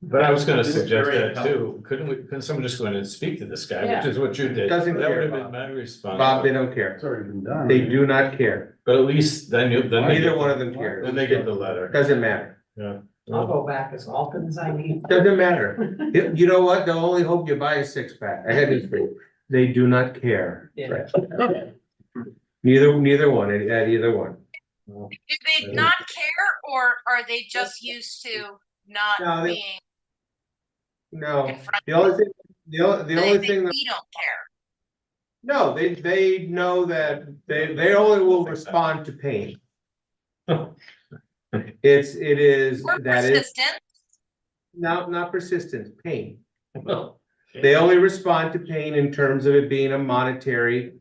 But I was gonna This is suggest very that too. Couldn't someone just go in and speak to this guy, Yeah. which is what you did? Doesn't That care, would have been Bob. my response. Bob, they don't care. It's already been done. They do not care. But at least then you, then they Neither get, one of them cares. then they get the letter. Doesn't matter. I'll go back as often as I need. Doesn't matter. You know what? They'll only hope you buy a six pack. I had this for you. They do not care. Yeah. Neither one, at either one. Do they not care, or are they just used to No, not they- being No, confronted? the only thing, the Do they only think thing, that- we don't care? no, they know that they only will respond to pain. It is, We're that is, persistent. not persistent, pain. They only respond to pain in terms of it being a monetary,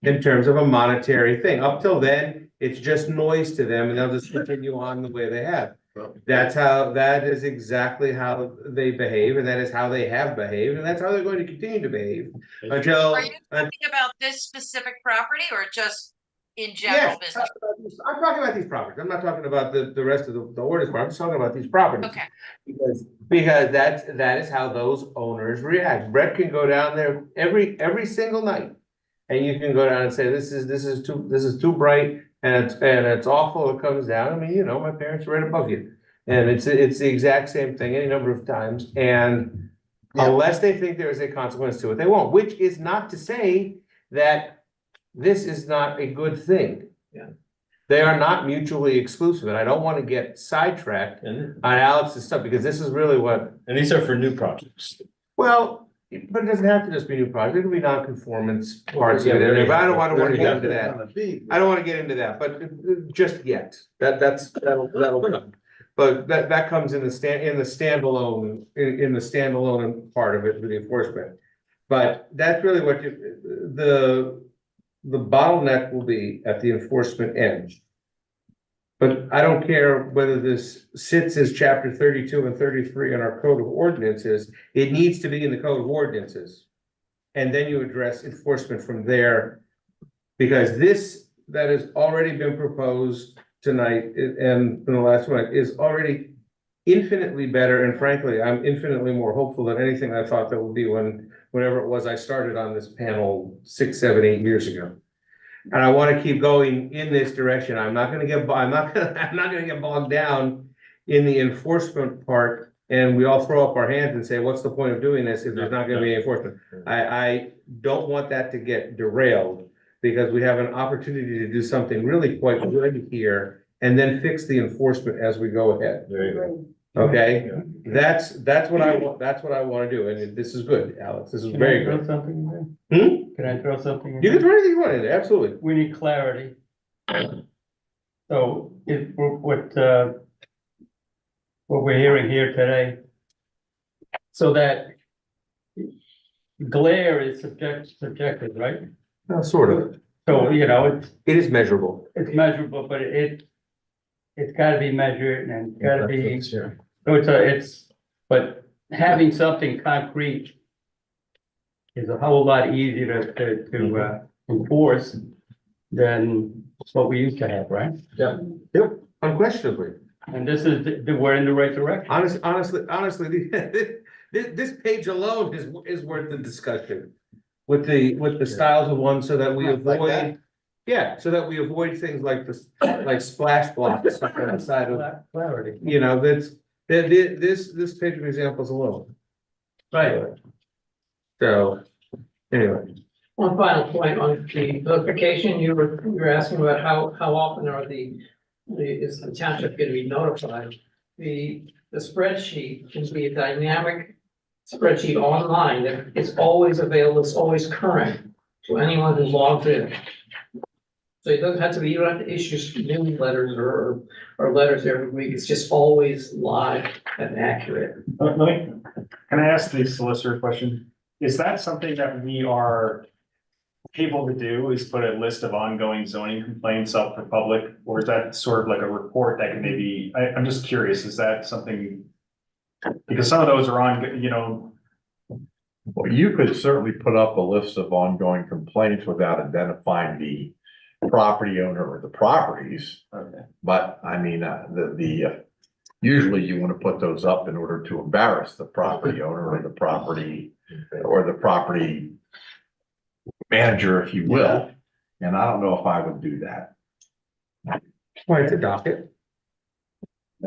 in terms of a monetary thing. Up till then, it's just noise to them and they'll just continue on the way they have. That is exactly how they behave and that is how they have behaved and that's how they're going to continue to behave until. Are you talking about this specific property or just in Yes, general business? I'm talking about these properties. I'm not talking about the rest of the orders, I'm just talking about these properties. Okay. Because that is how those owners react. Brett can go down there every single night. And you can go down and say, this is too bright and it's awful, it comes down. I mean, you know, my parents are right above you. And it's the exact same thing any number of times. And unless they think there is a consequence to it, they won't, which is not to say that this is not a good thing. Yeah. They are not mutually exclusive, and I don't want to get sidetracked on Alex's stuff, because this is really what, And these are for new projects. well, but it doesn't have to just be new project, it can be non-conformance parts of it, but I don't want to get into that. I don't want to get into that, but just yet, that'll come. But that comes in the standalone, in the standalone part of it, with the enforcement. But that's really what the bottleneck will be at the enforcement end. But I don't care whether this sits as chapter 32 and 33 in our code of ordinances, it needs to be in the code of ordinances. And then you address enforcement from there. Because this that has already been proposed tonight and in the last one is already infinitely better. And frankly, I'm infinitely more hopeful than anything I thought that would be whenever it was I started on this panel 6, 7, 8 years ago. And I want to keep going in this direction. I'm not gonna get bogged down in the enforcement part. And we all throw up our hands and say, what's the point of doing this if there's not gonna be enforcement? I don't want that to get derailed because we have an opportunity to do something really quite good here and then fix the enforcement as we go ahead. There you go. Okay, that's what I want, to do, and this is good, Alex, this is very good. Something in Hmm? there? Can I throw something in You there? can throw anything you want in there, absolutely. We need clarity. So if, what we're hearing here today, so that glare is subjective, right? Sort of, So, you know, it is measurable. it's measurable, but it's gotta be measured and it's gotta be, Sure. so but having something concrete is a whole lot easier to enforce than what we used to have, right? Yep, unquestionably. And this is, we're in the right direction. Honestly, this page alone is worth the discussion. With the styles of one, so that we Like that? avoid, yeah, so that we avoid things like this, like splash blocks on the side of, Clarity. you know, this page of examples alone. Right. So, anyway, One final point on the notification, you were asking about how often is the township gonna be notified? The spreadsheet can be a dynamic spreadsheet online that is always available, it's always current to anyone who logs in. So it doesn't have to be, you don't have to issue newsletters or letters every week, it's just always live and accurate. Can I ask the solicitor a question? Is that something that we are able to do, is put a list of ongoing zoning complaints up for public? Or is that sort of like a report that can maybe, I'm just curious, is that something? Because some of those are on, you know. Well, you could certainly put up a list of ongoing complaints without identifying the property owner or the properties. Okay. But I mean, usually you want to put those up in order to embarrass the property owner or the property manager, if you will. And I don't know if I would do that. Why it's a docket?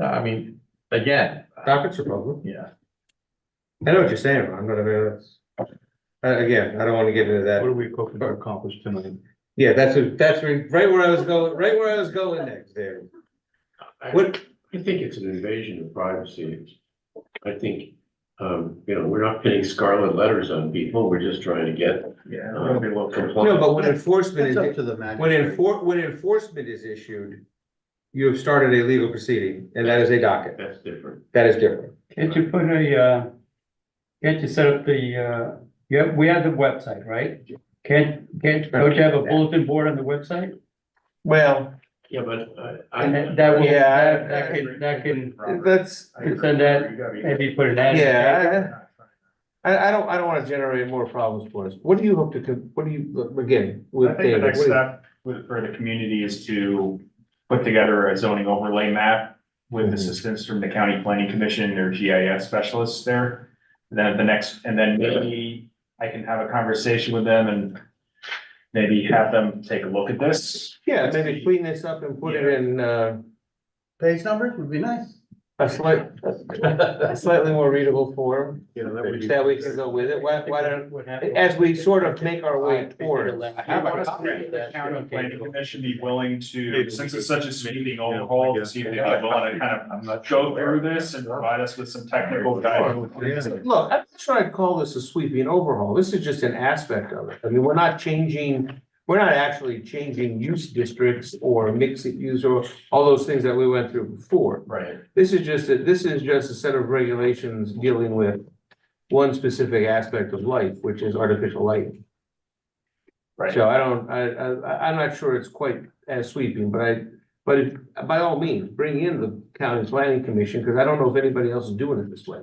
I mean, again, Dockets are public. yeah. I know what you're saying, Ron, but I mean, that's, again, I don't want to get into What that. are we hoping to accomplish tonight? Yeah, that's right where I was going next, David. What, I think it's an invasion of privacy. I think, we're not pinning scarlet letters on people, we're just trying to get. Yeah, it'll be a little no, but when enforcement It's is, up to the magistrate. when enforcement is issued, you have started a legal proceeding, and that is a docket. That's different. That is different. Can't you put can't you set up the, we have the website, right? Don't you have a bulletin board on the website? Well, Yeah, but And that will, Yeah, that can, that's, send that, maybe put an ad. yeah, I don't want to generate more problems for us. What do you hope to, what do you, again, with I think the David? next what do you- step for the community is to put together a zoning overlay map with assistance from the county planning commission or GIS specialists there. Then and then maybe I can have a conversation with them and maybe have them take a look at this. Yeah, maybe clean this up and put it in, Page numbers would be nice. a slightly more readable form, that we can go with it. Why don't, as we sort of make our way towards. The county planning commission be willing to, since it's such a sweeping overhaul, to see if they'd be willing to kind of go through this and provide us with some technical guidance. Look, I'm not sure I'd call this a sweeping overhaul. This is just an aspect of it. I mean, we're not actually changing use districts or mix it use or all those things that we went through before. Right. This is just a set of regulations dealing with one specific aspect of life, which is artificial lighting. Right. So I'm not sure it's quite as sweeping, but by all means, bring in the county planning commission, because I don't know if anybody else is doing it this way.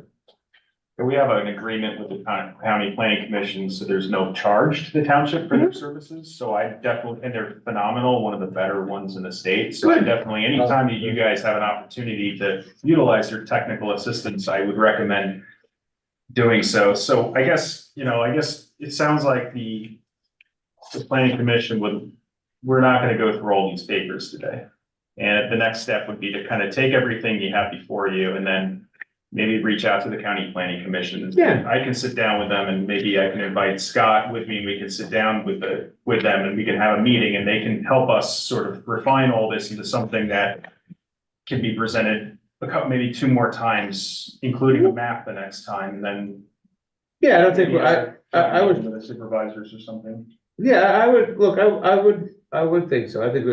And we have an agreement with the county planning commission, so there's no charge to the township for their services. So I definitely, and they're phenomenal, one of the better ones in the state. So I definitely, anytime that you guys have an opportunity to utilize your technical assistance, I would recommend doing so. So I guess it sounds like the planning commission we're not gonna go through all these papers today. And the next step would be to kind of take everything you have before you and then maybe reach out to the county planning commission. Yeah. I can sit down with them and maybe I can invite Scott with me and we can sit down with them and we can have a meeting and they can help us sort of refine all this into something that can be presented maybe 2 more times, including a map the next time, and then. Yeah, I don't think, I would, with the supervisors or something. yeah, I would, look, I would think so. I think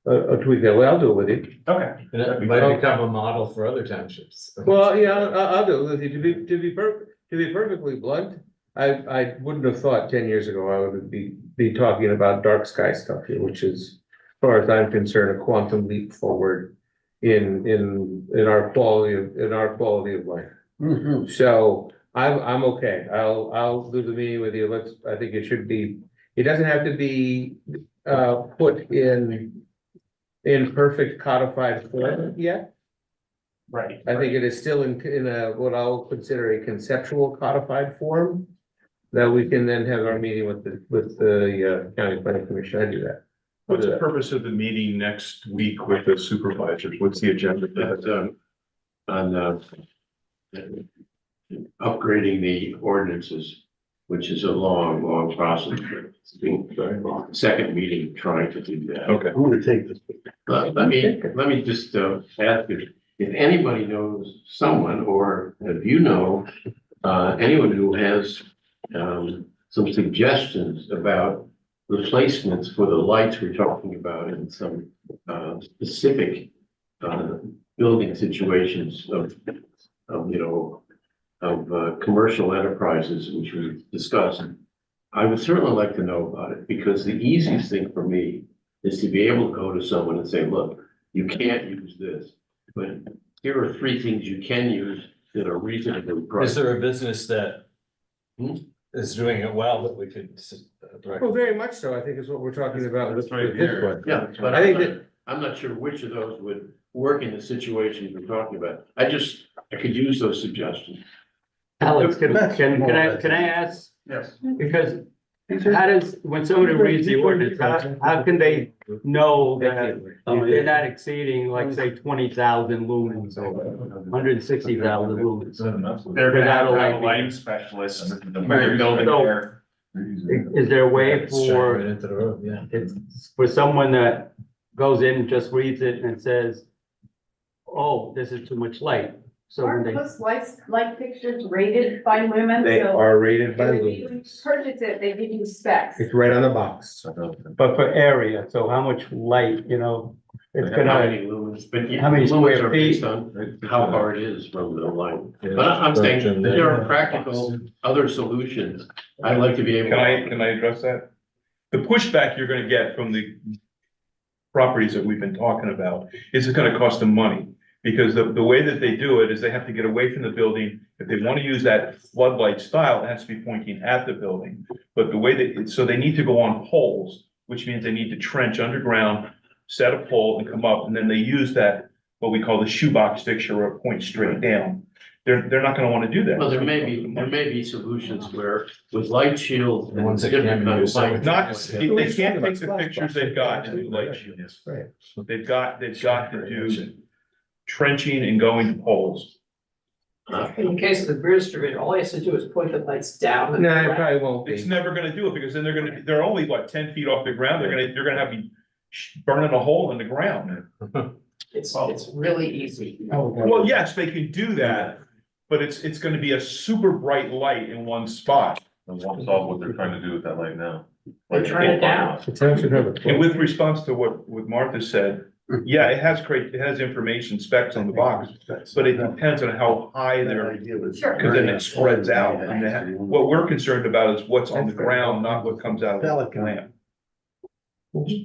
a tweak that way. I'll do it with you. Okay. It might become a model for other townships. Well, yeah, I'll do it with you. To be perfectly blunt, I wouldn't have thought 10 years ago I would be talking about dark sky stuff here, which is, as far as I'm concerned, a quantum leap forward in our quality of life. Mm-hmm. So I'm okay. I'll do the meeting with you. I think it should be, it doesn't have to be put in perfect codified form yet. Right. I think it is still in a, what I'll consider a conceptual codified form. That we can then have our meeting with the county planning commission. I do that. What's the purpose of the meeting next week with the supervisors? What's the agenda? On upgrading the ordinances, which is a long process. It's been very long. Second meeting trying to do that. Okay. I'm gonna take this. Let me just ask you, if anybody knows someone, or if you know anyone who has some suggestions about replacements for the lights we're talking about in some specific building situations of commercial enterprises, which we discussed, I would certainly like to know about it, because the easiest thing for me is to be able to go to someone and say, look, you can't use this, but here are 3 things you can use that are reasonably priced. Is there a business that is doing it well that we could? Well, very much so. I think is what we're talking about with this one. Yeah, but I think that I'm not sure which of those would work in the situation we're talking about. I could use those suggestions. Alex, can I ask, Yes. because how does, when somebody reads the ordinance, how can they know that they're not exceeding, like, say, 20,000 lumens or 160,000 lumens? They're gonna have to have a Without lighting specialist when they're building there. Is there a way for, into the road, yeah. for someone that goes in, and just reads it and says, oh, this is too much light? So when Aren't they, those light fixtures rated by lumen? They So are rated by when you lumens. purchase it, they give you specs. It's right on the box. but for area, so how much light, you know, it's How gonna, many lumens, but yeah, How many lumens square are based feet? on how far it is from the line. But I'm saying that there are practical other solutions. I'd like to be able. Can I address that? The pushback you're gonna get from the properties that we've been talking about is it's gonna cost them money. Because the way that they do it is they have to get away from the building. If they want to use that floodlight style, it has to be pointing at the building. But the way that, so they need to go on poles, which means they need to trench underground, set a pole and come up, and then they use that, what we call the shoebox fixture, where it points straight down. They're not gonna want to do that. Well, there may be solutions where with light shields and different kind of light. Not, they can't take the pictures they've got and do light shields. Right. They've got to do trenching and going to poles. In case of the bridge distributor, all he has to do is point the lights down. and No, it around. probably won't It's be. never gonna do it, because then they're only, what, 10 feet off the ground, they're gonna have me burning a hole in the ground. It's really easy. Well, yes, they can do that, but it's gonna be a super bright light in one spot. And won't solve what they're trying to do with that light now. They turn it down. The township have a- And with response to what Martha said, yeah, it has information specs on the box, but it depends on how high they're, Sure. because then it spreads out. And what we're concerned about is what's on the ground, not what comes out of the lamp.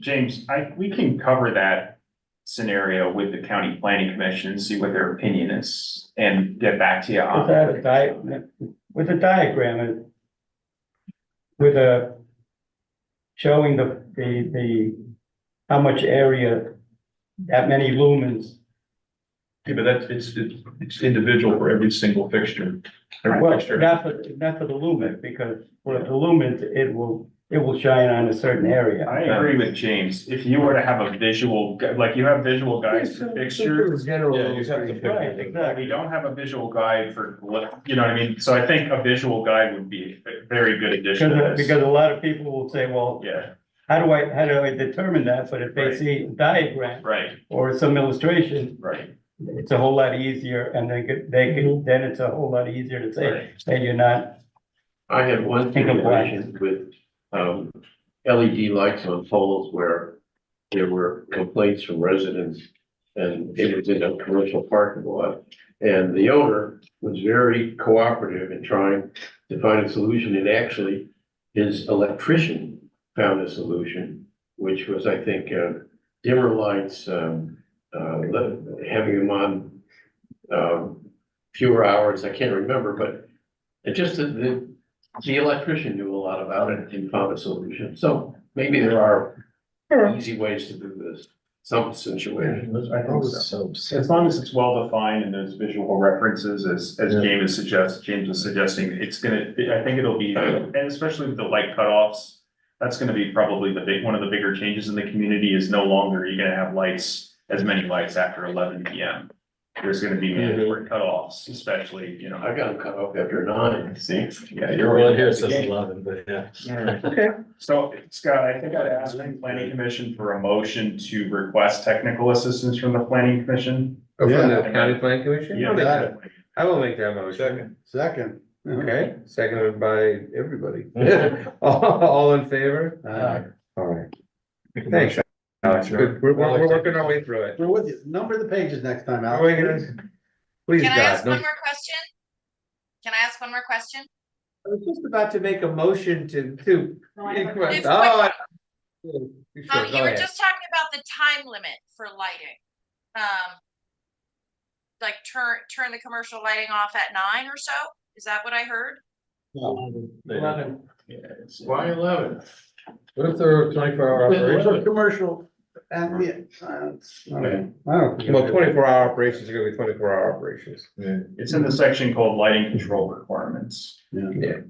James, we can cover that scenario with the county planning commission and see what their opinion is and get back to you on. with a diagram, with a, showing the, how much area, that many lumens. Yeah, but it's individual for every single fixture. Every Well, fixture. not for the lumen, because for the lumens, it will shine on a certain area. I agree with James. If you were to have a visual, like you have visual guides for fixtures. General. Yeah, you have to Right, exactly. We don't have a visual guide for, you know what I mean? So I think a visual guide would be a very good addition to this. Because a lot of people will say, well, Yeah, how do I determine that? But if they Right. see a diagram right, or some illustration, right. it's a whole lot easier, and then it's a whole lot easier to say, Right. hey, you're not. I had one situation with, LED lights on poles where there were complaints from residents. And it was in a commercial parking lot, and the owner was very cooperative in trying to find a solution, and actually his electrician found a solution, which was, I think, dimmer lights, having them on, fewer hours, I can't remember, but it just, the electrician knew a lot about it and found a solution, so maybe there are easy ways to do this, some situations. I think so. As long as it's well defined and there's visual references, as James is suggesting, it's gonna, I think it'll be, and especially with the light cutoffs. That's gonna be probably one of the bigger changes in the community is no longer you're gonna have as many lights after 11 PM. There's gonna be mandatory cutoffs, especially, you know. I got them cut off after 9. See, yeah, Well, here you're. it says 11, but yeah. Okay. So Scott, I think I'd ask the planning commission for a motion to request technical assistance from the planning commission. Oh, from the Yeah. county plan commission? Yeah. I will make that motion. Second. Okay, seconded by everybody. All in favor? All right. Thanks, Alex. We're working our way through it. We're with you. Number the pages next time, Are we Alex. gonna? Please, Can I ask God. one No. more question? Can I ask one more question? I was just about to make a motion to. No, I have a request- It's Oh, quick. sure, You go were ahead. just talking about the time limit for lighting. Like turn the commercial lighting off at 9 or so? Is that what I heard? 11. Why 11? What if they're 24-hour For commercial, and yeah, I don't. Well, 24-hour operations are gonna be 24-hour operations. It's in the section called lighting control requirements. Yeah.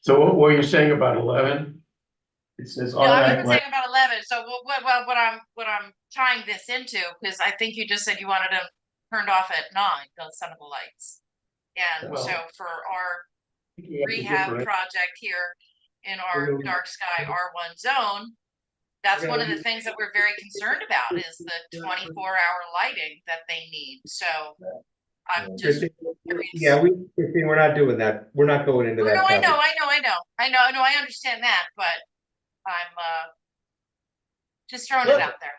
So what were you saying about 11? It says No, I automatic wasn't saying about 11, so what I'm tying this into, because I think you just said you wanted them turned off at 9, some of the lights. And so for our rehab project here in our dark sky R1 zone, that's one of the things that we're very concerned about is the 24-hour lighting that they need. So I'm just curious. Yeah, Christine, we're not doing that. We're not going into Oh, that. no, I know, topic. I understand that, but I'm just throwing it out there.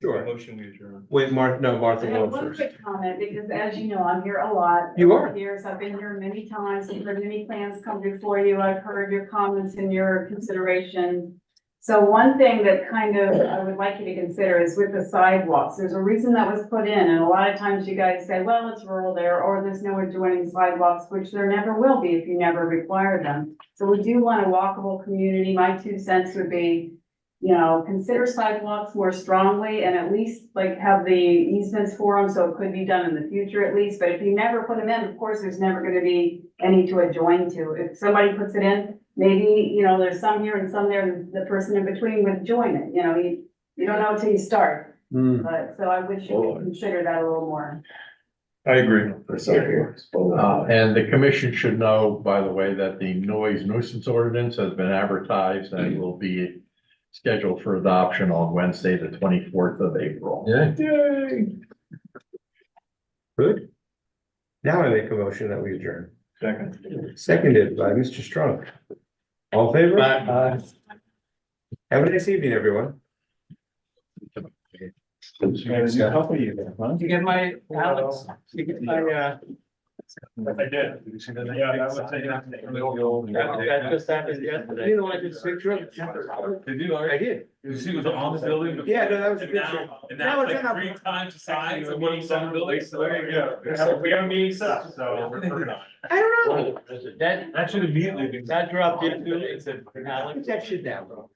Sure. Motion we adjourn. Wait, Martha I wants have one first. quick comment, because as you know, I'm here a lot. You are. Years, I've been here many times, I've heard many plans come before you, I've heard your comments and your consideration. So one thing that kind of, I would like you to consider is with the sidewalks, there's a reason that was put in, and a lot of times you guys say, well, it's rural there, or there's no adjoining sidewalks, which there never will be if you never require them. So we do want a walkable community, my 2 cents would be, you know, consider sidewalks more strongly and at least like have the easements for them, so it could be done in the future at least, but if you never put them in, of course, there's never gonna be any to adjoin to. If somebody puts it in, maybe, you know, there's some here and some there, and the person in between would join it, you know, you don't know until you start. But, so I wish you would consider that a little more. I agree. And the commission should know, by the way, that the noise nuisance ordinance has been advertised and will be scheduled for adoption on Wednesday, the 24th of April. Yeah. Yay. Good. Now I make a motion that we adjourn. Second. Seconded by Mr. Strong. All in favor? Have a nice evening, everyone. How are you? Did you get my, Alex? Did you get my, I did. Yeah, that was that just happened yesterday. You know, I just picture of. Did you? I did. You see, it was on the building. before? Yeah, no, that was a And picture. now- And Now now it's it's like on a- 3 times the size of what was on the building, so there you go. We have a meeting set up, so we're working on it. I don't know. That That should immediately be. dropped into it, it's a, Alex. Put that shit down, bro.